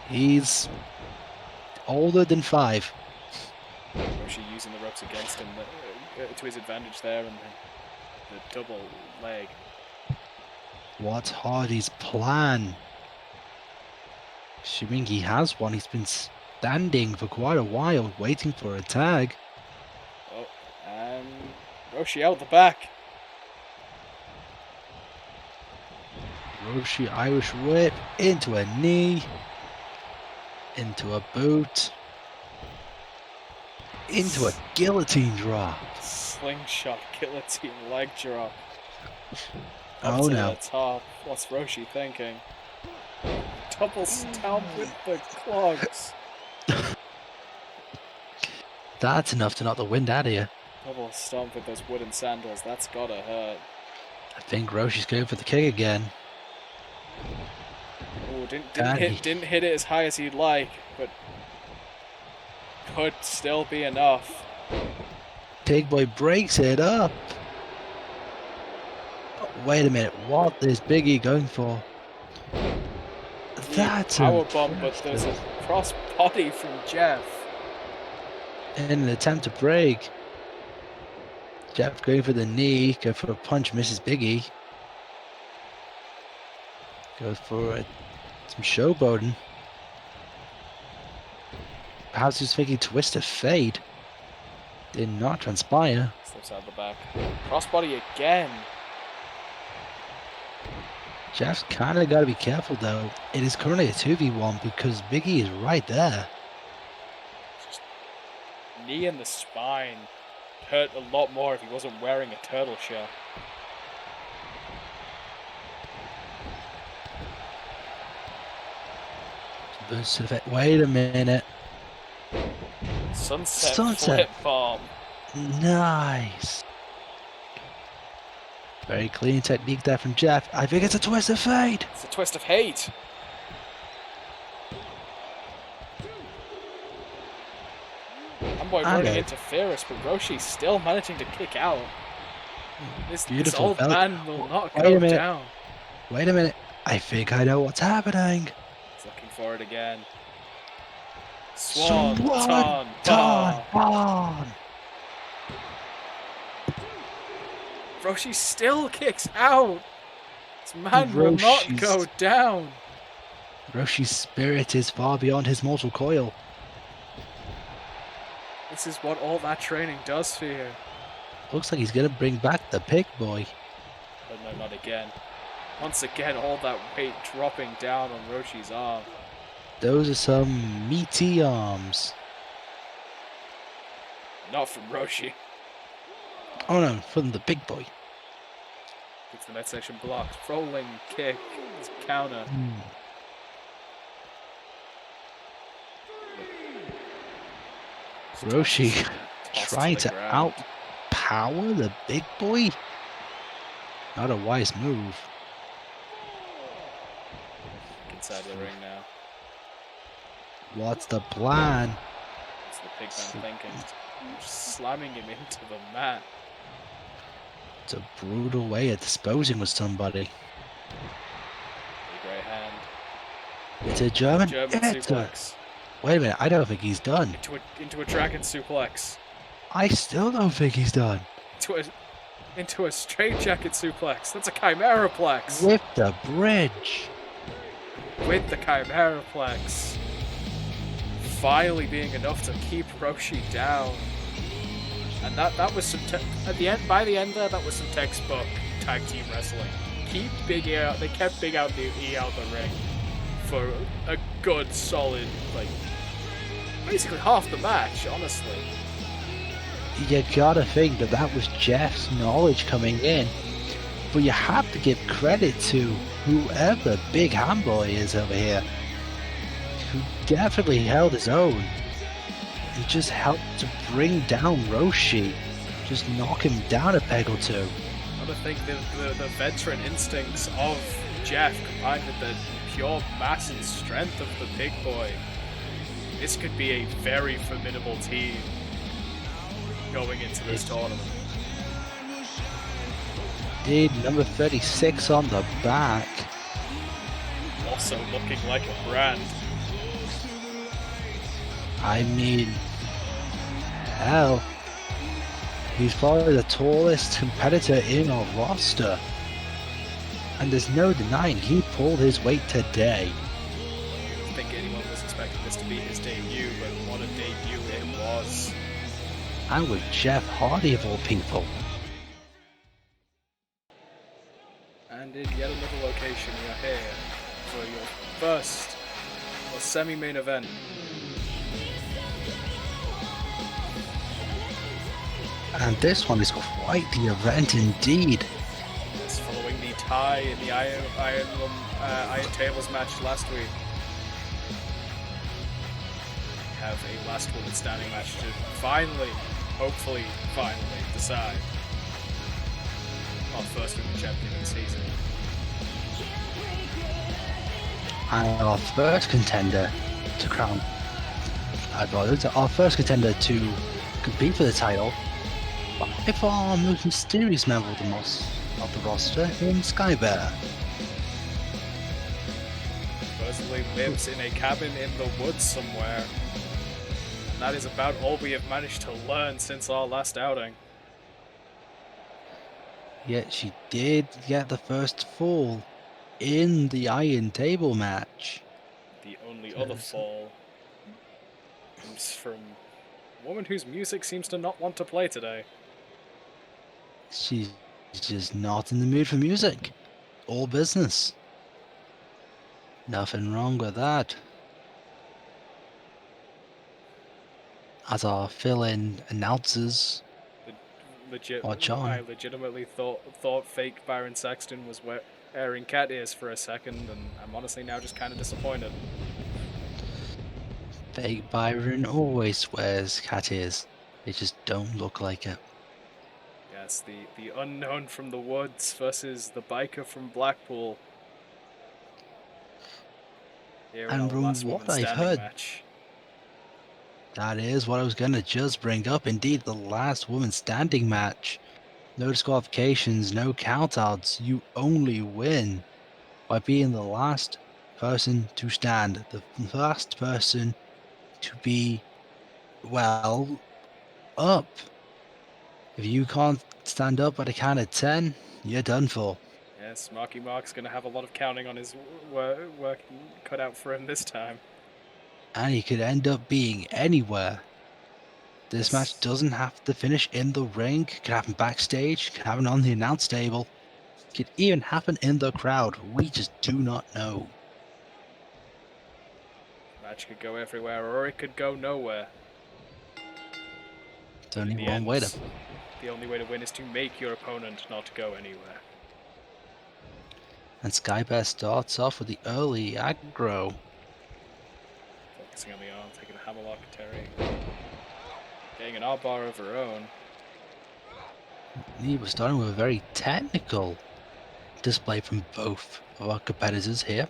He's older than 5. Roshi using the ropes against him to his advantage there, and the double leg. What's Hardy's plan? Assuming he has one, he's been standing for quite a while, waiting for a tag. Oh, and Roshi out the back. Roshi Irish whip into a knee, into a boot, into a guillotine drop. Slingshot guillotine leg drop. Oh no. The top. What's Roshi thinking? Double stomp with the clogs. That's enough to knock the wind out of you. Double stomp with those wooden sandals. That's gotta hurt. I think Roshi's going for the kick again. Oh, didn't hit it as high as he'd like, but could still be enough. Big Boy breaks it up. Oh, wait a minute, what is Big E going for? That's a power bomb, but there's a cross body from Jeff. In an attempt to break. Jeff going for the knee, go for a punch, misses Big E. Goes for some showboating. Perhaps he was thinking Twisted Fate. Did not transpire. Slips out the back. Crossbody again. Jeff's kind of got to be careful though. It is currently a 2v1 because Big E is right there. Just knee in the spine. Hurt a lot more if he wasn't wearing a turtle shell. Wait a minute. Sunset flip bomb. Nice. Very clean technique there from Jeff. I think it's a twist of fate. It's a twist of hate. Amboy running interference, but Roshi's still managing to kick out. This old man will not go down. Wait a minute. I think I know what's happening. He's looking for it again. Swan Ton. Roshi still kicks out. This man will not go down. Roshi's spirit is far beyond his mortal coil. This is what all that training does for you. Looks like he's going to bring back the Pig Boy. But no, not again. Once again, all that weight dropping down on Roshi's arm. Those are some meaty arms. Not from Roshi. Oh no, from the Big Boy. It's the midsection blocked. Rolling kick. It's counter. Roshi trying to outpower the Big Boy. Not a wise move. Inside the ring now. What's the plan? What's the Pig Man thinking? Slamming him into the mat. It's a brutal way of disposing with somebody. Big right hand. It's a German suplex. Wait a minute, I don't think he's done. Into a dragon suplex. I still don't think he's done. Into a straight jacket suplex. That's a chimeraplex. With the bridge. With the chimeraplex. Finally being enough to keep Roshi down. And that was some by the end there, that was some textbook tag team wrestling. Keep Big E out. They kept Big E out the ring for a good solid, like, basically half the match, honestly. You gotta think that was Jeff's knowledge coming in, but you have to give credit to whoever Big Handboy is over here, who definitely held his own. He just helped to bring down Roshi, just knock him down a peg or two. I think the veteran instincts of Jeff combined with the pure mass and strength of the Big Boy, this could be a very formidable team going into this tournament. Indeed, number 36 on the back. Also looking like a brand. I mean, hell, he's probably the tallest competitor in our roster. And there's no denying he pulled his weight today. I don't think anyone was expecting this to be his debut, but what a debut it was. And with Jeff Hardy of all people. And in yet another location, we are here for your first or semi-main event. And this one is quite the event indeed. It's following the tie in the Iron Tables match last week. We have a last woman standing match to finally, hopefully, decide our first women champion of the season. And our first contender to crown, our first contender to compete for the title, by far our most mysterious member of the roster in Skye. Supposedly lives in a cabin in the woods somewhere. And that is about all we have managed to learn since our last outing. Yet she did get the first fall in the Iron Table match. The only other fall comes from a woman whose music seems to not want to play today. She's just not in the mood for music. All business. Nothing wrong with that. As our fill-in announcers watch on. I legitimately thought fake Byron Saxton was wearing cat ears for a second, and I'm honestly now just kind of disappointed. Fake Byron always wears cat ears. They just don't look like it. Yes, the unknown from the woods versus the biker from Blackpool. Here in And our last woman standing match. That is what I was going to just bring up. Indeed, the last woman standing match. No disqualifications, no countouts. You only win by being the last person to stand. The last person to be, well, up. If you can't stand up at a count of 10, you're done for. Yes, Marky Mark's going to have a lot of counting on his work cut out for him this time. And he could end up being anywhere. This match doesn't have to finish in the ring. It could happen backstage. It could happen on the announce table. It could even happen in the crowd. We just do not know. Match could go everywhere, or it could go nowhere. It's only one way to. The only way to win is to make your opponent not go anywhere. And Skye starts off with the early aggro. Focusing on the arm, taking a hammerlock, Terry. Getting an armbar of her own. He was starting with a very technical display from both of our competitors here.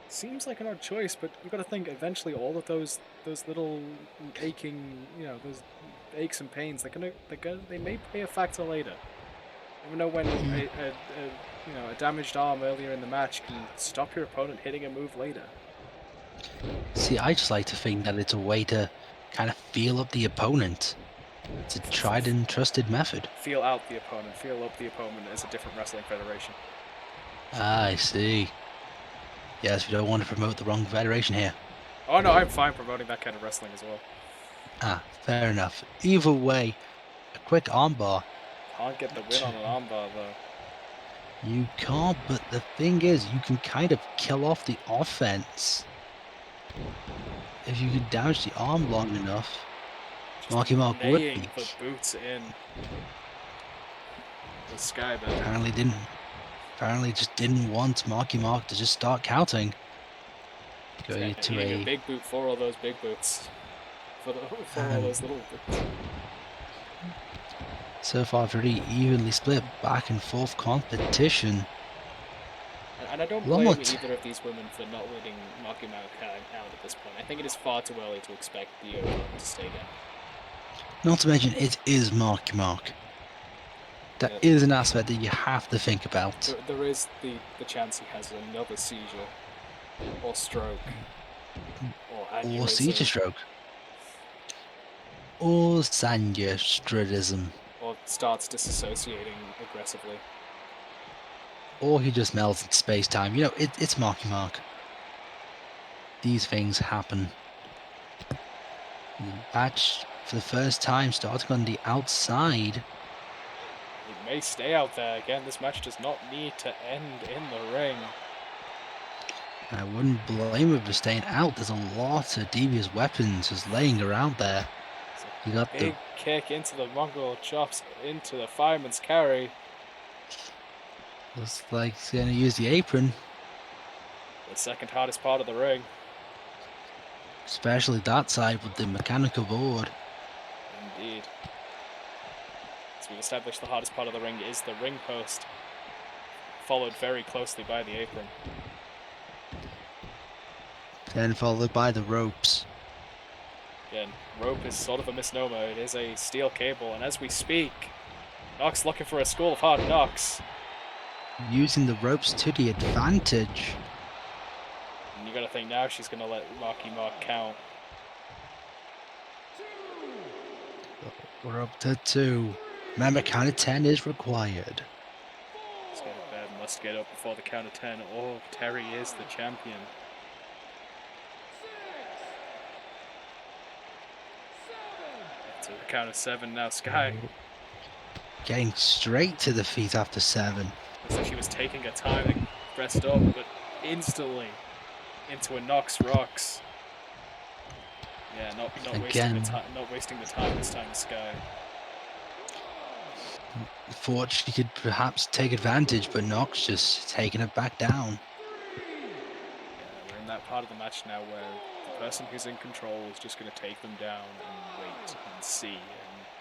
Seems like an odd choice, but you've got to think eventually all of those little aching, those aches and pains, they may play a factor later. You never know when a damaged arm earlier in the match can stop your opponent hitting a move later. See, I just like to think that it's a way to kind of feel up the opponent. It's a tried and trusted method. Feel out the opponent. Feel up the opponent as a different wrestling federation. I see. Yes, we don't want to promote the wrong federation here. Oh no, I'm fine promoting that kind of wrestling as well. Ah, fair enough. Either way, a quick armbar. Can't get the win on an armbar though. You can't, but the thing is, you can kind of kill off the offense. If you can damage the arm long enough, Marky Mark would be. The boots in the Skye bed. Apparently just didn't want Marky Mark to just start counting. Going to a big boot for all those big boots. For all those little boots. So far, pretty evenly split back and forth competition. And I don't blame either of these women for not letting Marky Mark out at this point. I think it is far too early to expect the Ayoen to stay down. Not to mention, it is Marky Mark. That is an aspect that you have to think about. There is the chance he has another seizure, or stroke, or aneurysm. Or seizure stroke. Or Sanya Stridism. Or starts disassociating aggressively. or he just melts in space-time. You know, it's Marky Mark. These things happen. The match, for the first time, starting on the outside. It may stay out there. Again, this match does not need to end in the ring. I wouldn't blame him for staying out. There's a lot of devious weapons just laying around there. You got big kick into the Mongol chops into the fireman's carry. Looks like he's going to use the apron. The second hardest part of the ring. Especially that side with the mechanical board. Indeed. As we've established, the hardest part of the ring is the ring post, followed very closely by the apron. Then followed by the ropes. Again, rope is sort of a misnomer. It is a steel cable, and as we speak, Knox looking for a school of hard knocks. Using the ropes to the advantage. And you gotta think now she's gonna let Marky Mark count. We're up to 2. Remember, count of 10 is required. Gaben must get up before the count of 10, or Terry is the champion. To the count of 7 now, Skye. Getting straight to the feet after 7. Looks like she was taking her time to rest up, but instantly into a Knox rocks. Yeah, not wasting the time this time, Skye. Thought she could perhaps take advantage, but Knox just taking it back down. Yeah, we're in that part of the match now where the person who's in control is just going to take them down and wait and see and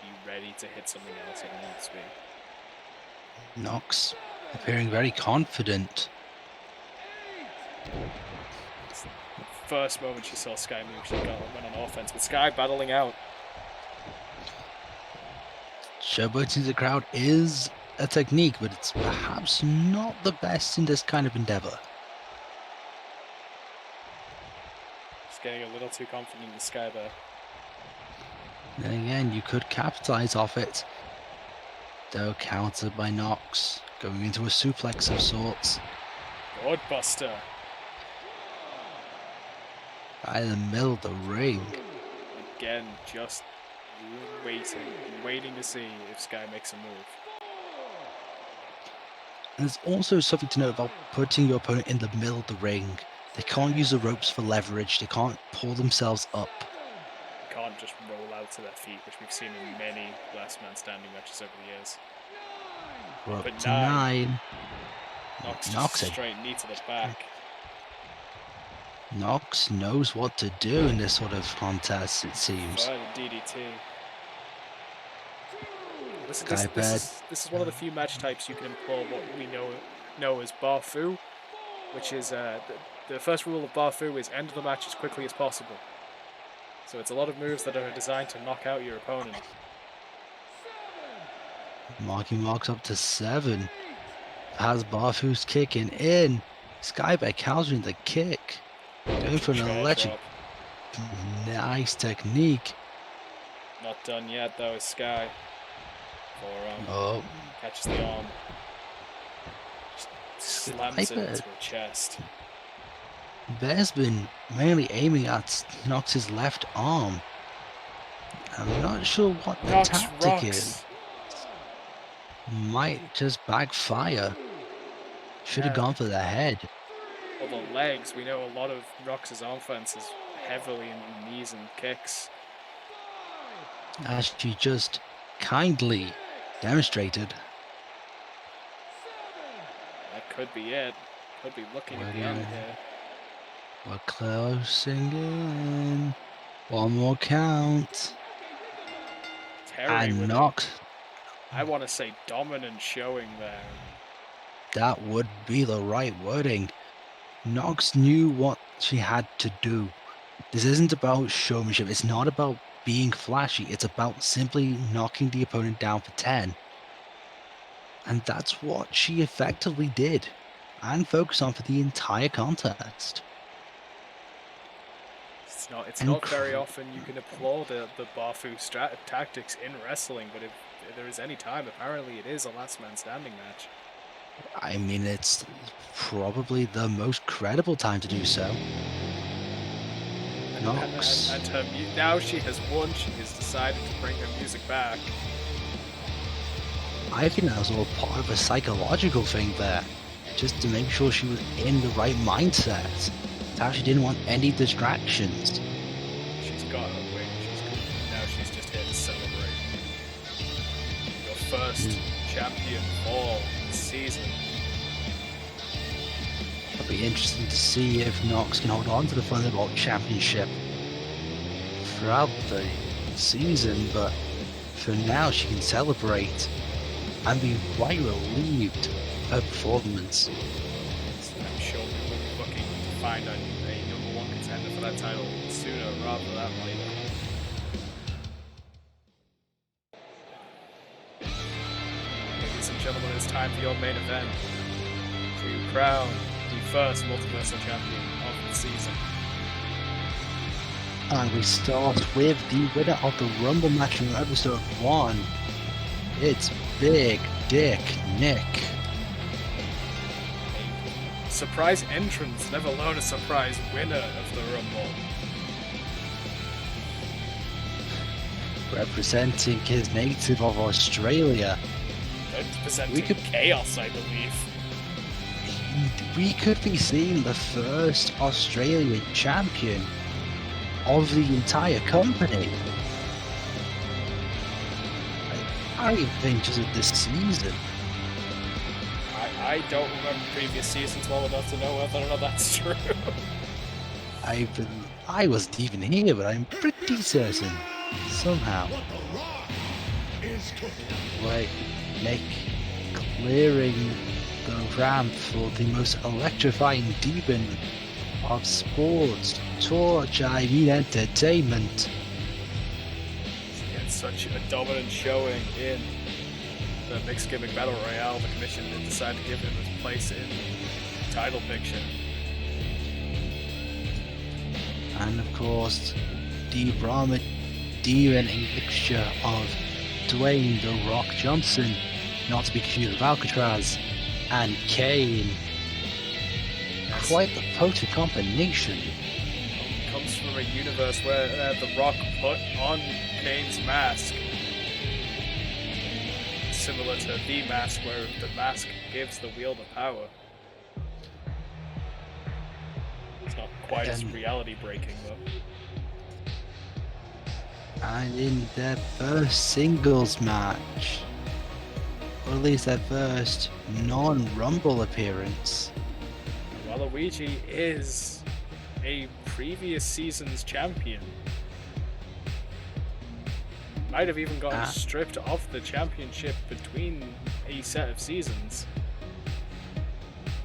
be ready to hit something else if it needs to be. Knox appearing very confident. It's the first moment she saw Skye move, she went on offense, with Skye battling out. Showboating the crowd is a technique, but it's perhaps not the best in this kind of endeavor. Just getting a little too confident in Skye there. Then again, you could capitalize off it. Though countered by Knox, going into a suplex of sorts. Godbuster. Right in the middle of the ring. Again, just waiting to see if Skye makes a move. And there's also something to note about putting your opponent in the middle of the ring. They can't use the ropes for leverage. They can't pull themselves up. They can't just roll out to their feet, which we've seen in many last man standing matches over the years. We're up to 9. Knox just straight knee to the back. Knox knows what to do in this sort of contest, it seems. DDT. This is one of the few match types you can employ what we know as Barfu, which is the first rule of Barfu is end the match as quickly as possible. So it's a lot of moves that are designed to knock out your opponent. Marky Mark's up to 7. Has Barfu's kicking in. Skye by countering the kick. Going for an electric. Nice technique. Not done yet though, is Skye. Forearm. Catches the arm. Just slams it into her chest. Bear's been mainly aiming at Knox's left arm. I'm not sure what the tactic is. Might just backfire. Should have gone for the head. Well, the legs, we know a lot of Knox's offense is heavily in the knees and kicks. As she just kindly demonstrated. That could be it. Could be looking at the end here. We're closing in. One more count. Terry and Knox. I want to say dominant showing there. That would be the right wording. Knox knew what she had to do. This isn't about showmanship. It's not about being flashy. It's about simply knocking the opponent down for 10. And that's what she effectively did and focused on for the entire contest. It's not very often you can applaud the Barfu tactics in wrestling, but if there is any time, apparently it is a last man standing match. I mean, it's probably the most credible time to do so. Knox. And her now she has won, she has decided to bring her music back. I think that was all part of a psychological thing there, just to make sure she was in the right mindset. How she didn't want any distractions. She's got her win. Now she's just here to celebrate. Your first champion for the season. It'll be interesting to see if Knox can hold on to the Thunderbolt Championship throughout the season, but for now she can celebrate and be quite relieved of her performance. I'm sure we will be looking to find a #1 contender for that title sooner rather than later. Ladies and gentlemen, it's time for your main event to crown the first multiversal champion of the season. And we start with the winner of the Rumble match from episode 1. It's Big Dick Nick. A surprise entrance, never alone a surprise winner of the Rumble. Representing his native of Australia. Representing Chaos, I believe. We could be seeing the first Australian champion of the entire company. I think just this season. I don't remember previous seasons well enough to know whether or not that's true. I wasn't even here, but I'm pretty certain. Somehow. Wait, Nick clearing the ramp for the most electrifying demon of sports, torch, I mean entertainment. He had such a dominant showing in the mixed gimmick battle royale, the commission did decide to give him his place in the title picture. And of course, the Brahma Demon mixture of Dwayne "The Rock" Johnson, not to be confused with Alcatraz, and Kane. Quite the potent combination. Comes from a universe where The Rock put on Kane's mask, similar to The Mask, where the mask gives the wielder power. It's not quite as reality breaking though. And in their first singles match, or at least their first non-Rumble appearance, Waluigi is a previous season's champion. Might have even gotten stripped of the championship between a set of seasons.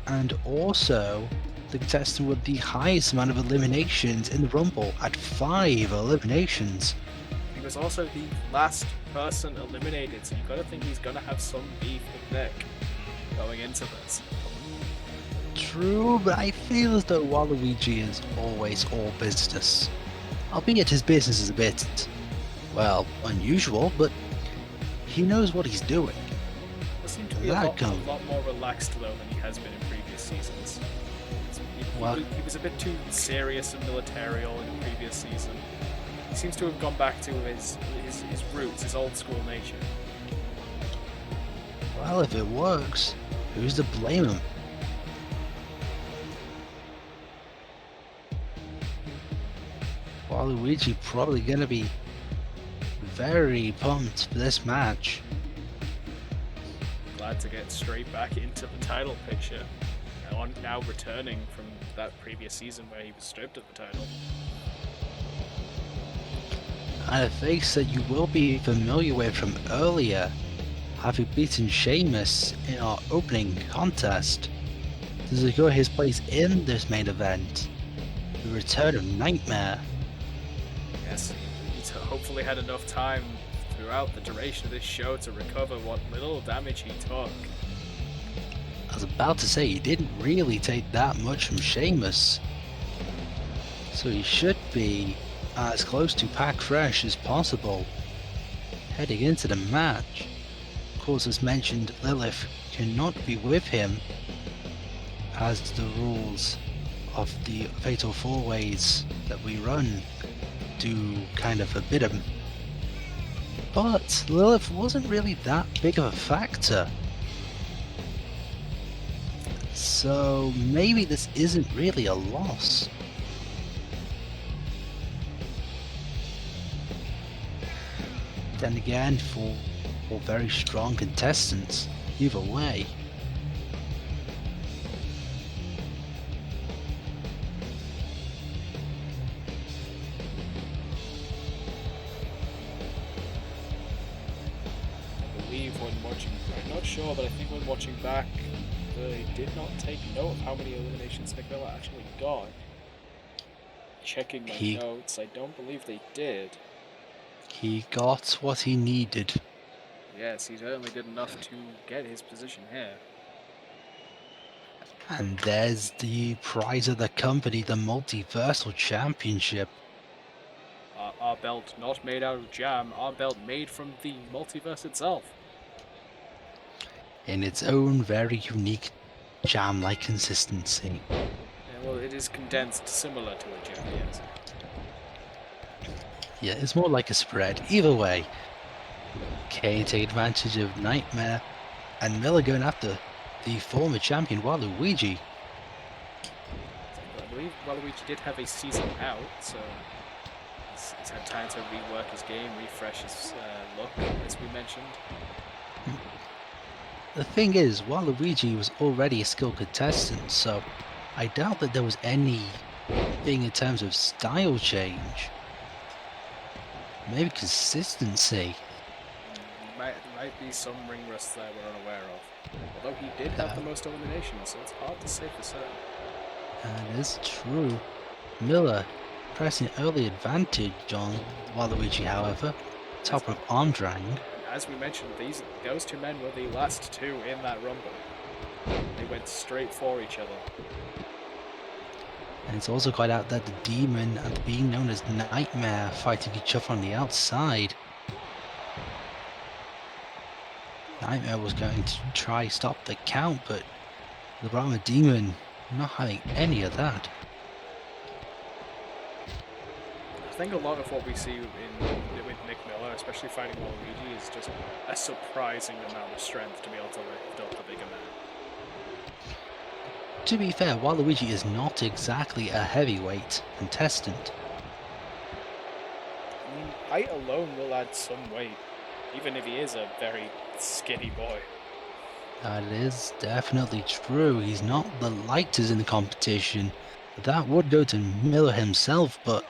And also the contestant with the highest amount of eliminations in the Rumble at 5 eliminations. He was also the last person eliminated, so you gotta think he's gonna have some beef with Nick going into this. True, but I feel as though Waluigi is always all business. Albeit his business is a bit, well, unusual, but he knows what he's doing. He seems to be a lot more relaxed though than he has been in previous seasons. He was a bit too serious and militarial in the previous season. He seems to have gone back to his roots, his old school nature. Well, if it works, who's to blame him? Waluigi probably gonna be very pumped for this match. Glad to get straight back into the title picture. Now returning from that previous season where he was stripped of the title. And a face that you will be familiar with from earlier, having beaten Sheamus in our opening contest to secure his place in this main event, the return of Nightmare. Yes, he's hopefully had enough time throughout the duration of this show to recover what little damage he took. I was about to say, he didn't really take that much from Sheamus, so he should be as close to pack fresh as possible heading into the match. course, as mentioned, Lilith cannot be with him as the rules of the Fatal 4-Ways that we run do kind of forbid him. But Lilith wasn't really that big of a factor. So maybe this isn't really a loss. Then again, for very strong contestants, either way. I believe when watching, I'm not sure, but I think when watching back, they did not take note of how many eliminations McMillan actually got. Checking my notes, I don't believe they did. He got what he needed. Yes, he certainly did enough to get his position here. And there's the prize of the company, the Multiversal Championship. Our belt not made out of jam, our belt made from the multiverse itself. In its own very unique jam-like consistency. Yeah, well, it is condensed similar to a jam, yes. Yeah, it's more like a spread. Either way, Kane take advantage of Nightmare, and Miller going after the former champion Waluigi. I believe Waluigi did have a season out, so he's had time to rework his game, refresh his look, as we mentioned. The thing is, Waluigi was already a skilled contestant, so I doubt that there was anything in terms of style change. Maybe consistency. Might be some ring rust that we're unaware of. Although he did have the most eliminations, so it's hard to say for certain. That is true. Miller pressing early advantage on Waluigi, however. Top of arm drag. As we mentioned, those two men were the last two in that rumble. They went straight for each other. And it's also got out that the Demon and the being known as Nightmare fighting each other on the outside. Nightmare was going to try stop the count, but the Brahma Demon not having any of that. I think a lot of what we see with Nick Miller, especially fighting Waluigi, is just a surprising amount of strength to be able to lift up the bigger man. To be fair, Waluigi is not exactly a heavyweight contestant. I mean, height alone will add some weight, even if he is a very skinny boy. That is definitely true. He's not the lightest in the competition. That would go to Miller himself, but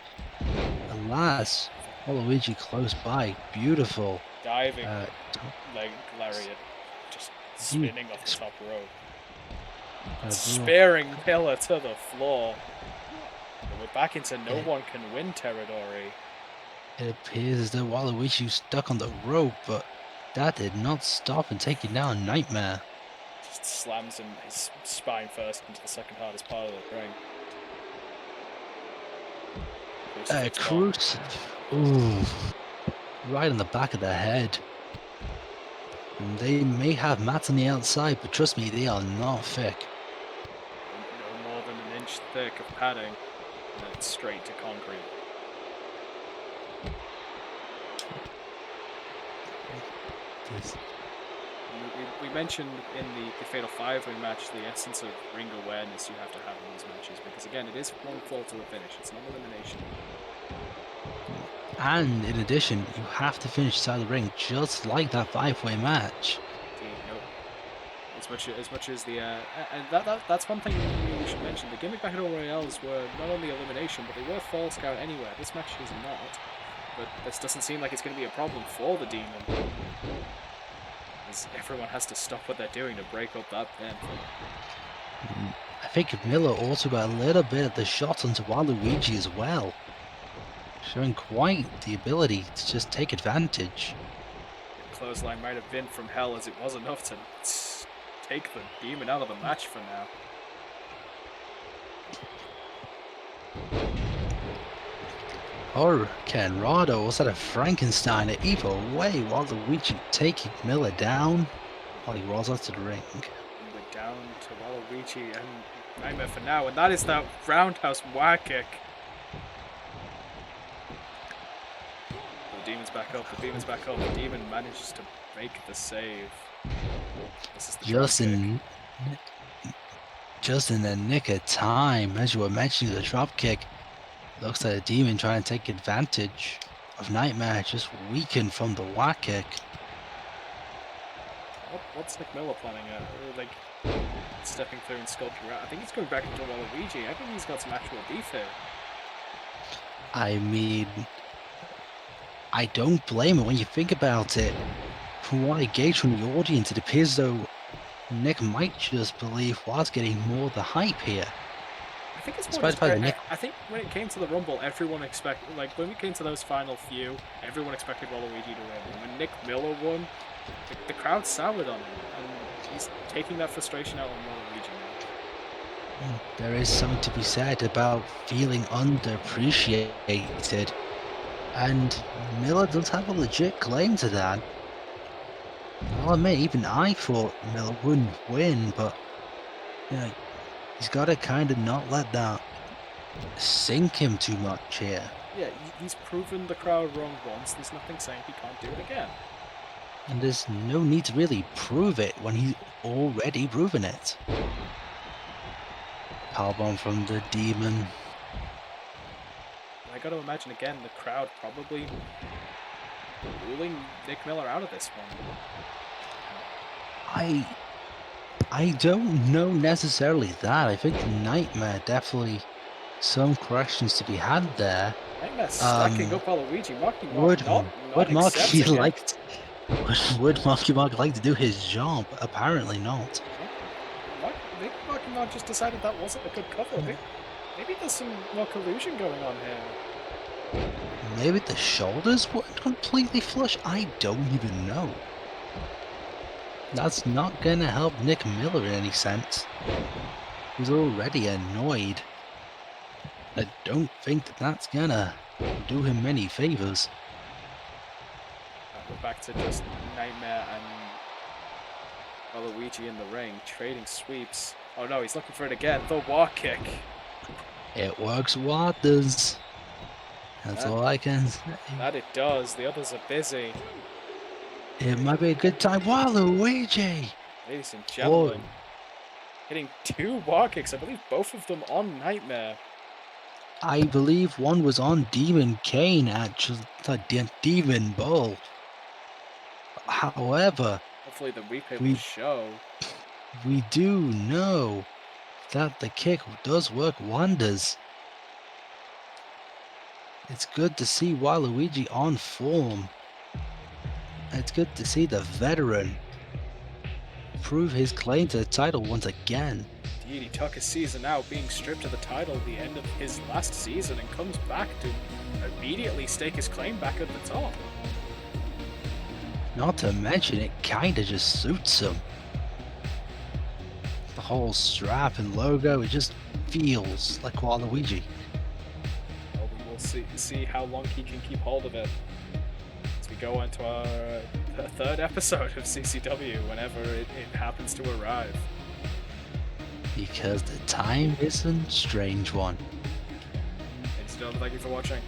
alas, Waluigi close by. Beautiful. Diving leg lariat, just spinning off the top rope. Sparing Miller to the floor. But we're back into no one can win territory. It appears as though Waluigi was stuck on the rope, but that did not stop and taking down Nightmare. Just slams him his spine first into the second hardest part of the ring. Ooh, right on the back of the head. And they may have mats on the outside, but trust me, they are not thick. No more than an inch thick of padding, and then straight to concrete. We mentioned in the Fatal 5-Way match the essence of ring awareness you have to have in these matches, because again, it is one fall to a finish, it's not elimination. And in addition, you have to finish inside the ring, just like that 5-way match. As much as the and that's one thing we should mention. The gimmick battle royales were not only elimination, but they were false count anywhere. This match is not, but this doesn't seem like it's going to be a problem for the Demon, as everyone has to stop what they're doing to break up that pin. I think Miller also got a little bit of the shot onto Waluigi as well, showing quite the ability to just take advantage. The clothesline might have been from hell, as it was enough to take the Demon out of the match for now. Kenrado was that a Frankenstein at either way, Waluigi taking Miller down while he rolls out to the ring. And we're down to Waluigi and Nightmare for now, and that is that roundhouse whack kick. The Demon's back up, the Demon's back up, the Demon manages to make the save. This is the just in the nick of time, as you were mentioning the drop kick. Looks like the Demon trying to take advantage of Nightmare, just weakened from the whack kick. What's Nick Miller planning at? Like, stepping through and sculpting out? I think he's going back into Waluigi. I think he's got some actual beef here. I mean, I don't blame him when you think about it. From what I gauge from the audience, it appears though Nick might just believe was getting more of the hype here. I think it's more I think when it came to the Rumble, everyone expected, like, when we came to those final few, everyone expected Waluigi to win. And when Nick Miller won, the crowd soured on him, and he's taking that frustration out on Waluigi now. There is something to be said about feeling underappreciated, and Miller does have a legit claim to that. I'll admit, even I thought Miller wouldn't win, but you know, he's got to kind of not let that sink him too much here. Yeah, he's proven the crowd wrong once. There's nothing saying he can't do it again. And there's no need to really prove it when he's already proven it. Powerbomb from the Demon. I gotta imagine again, the crowd probably ruling Nick Miller out of this one. I don't know necessarily that. I think Nightmare definitely some corrections to be had there. Nightmare stacking up Waluigi. Would Marky Mark like to do his job? Apparently not. Maybe Marky Mark just decided that wasn't a good cover. Maybe there's some more collusion going on here. Maybe the shoulders weren't completely flush. I don't even know. That's not gonna help Nick Miller in any sense. He's already annoyed. I don't think that's gonna do him many favors. We're back to just Nightmare and Waluigi in the ring, trading sweeps. Oh no, he's looking for it again. The war kick. It works wonders. That's all I can say. That it does. The others are busy. It might be a good time. Waluigi! Ladies and gentlemen, hitting 2 war kicks. I believe both of them on Nightmare. I believe one was on Demon Kane, actually. Demon Bull. However, hopefully the replay will show. We do know that the kick does work wonders. It's good to see Waluigi on form. It's good to see the veteran prove his claim to the title once again. Indeed, he took his season out, being stripped of the title at the end of his last season, and comes back to immediately stake his claim back at the top. Not to mention, it kinda just suits him. The whole strap and logo, it just feels like Waluigi. Well, we will see how long he can keep hold of it as we go into our third episode of CCW, whenever it happens to arrive. Because the time is a strange one. Ladies and gentlemen, thank you for watching.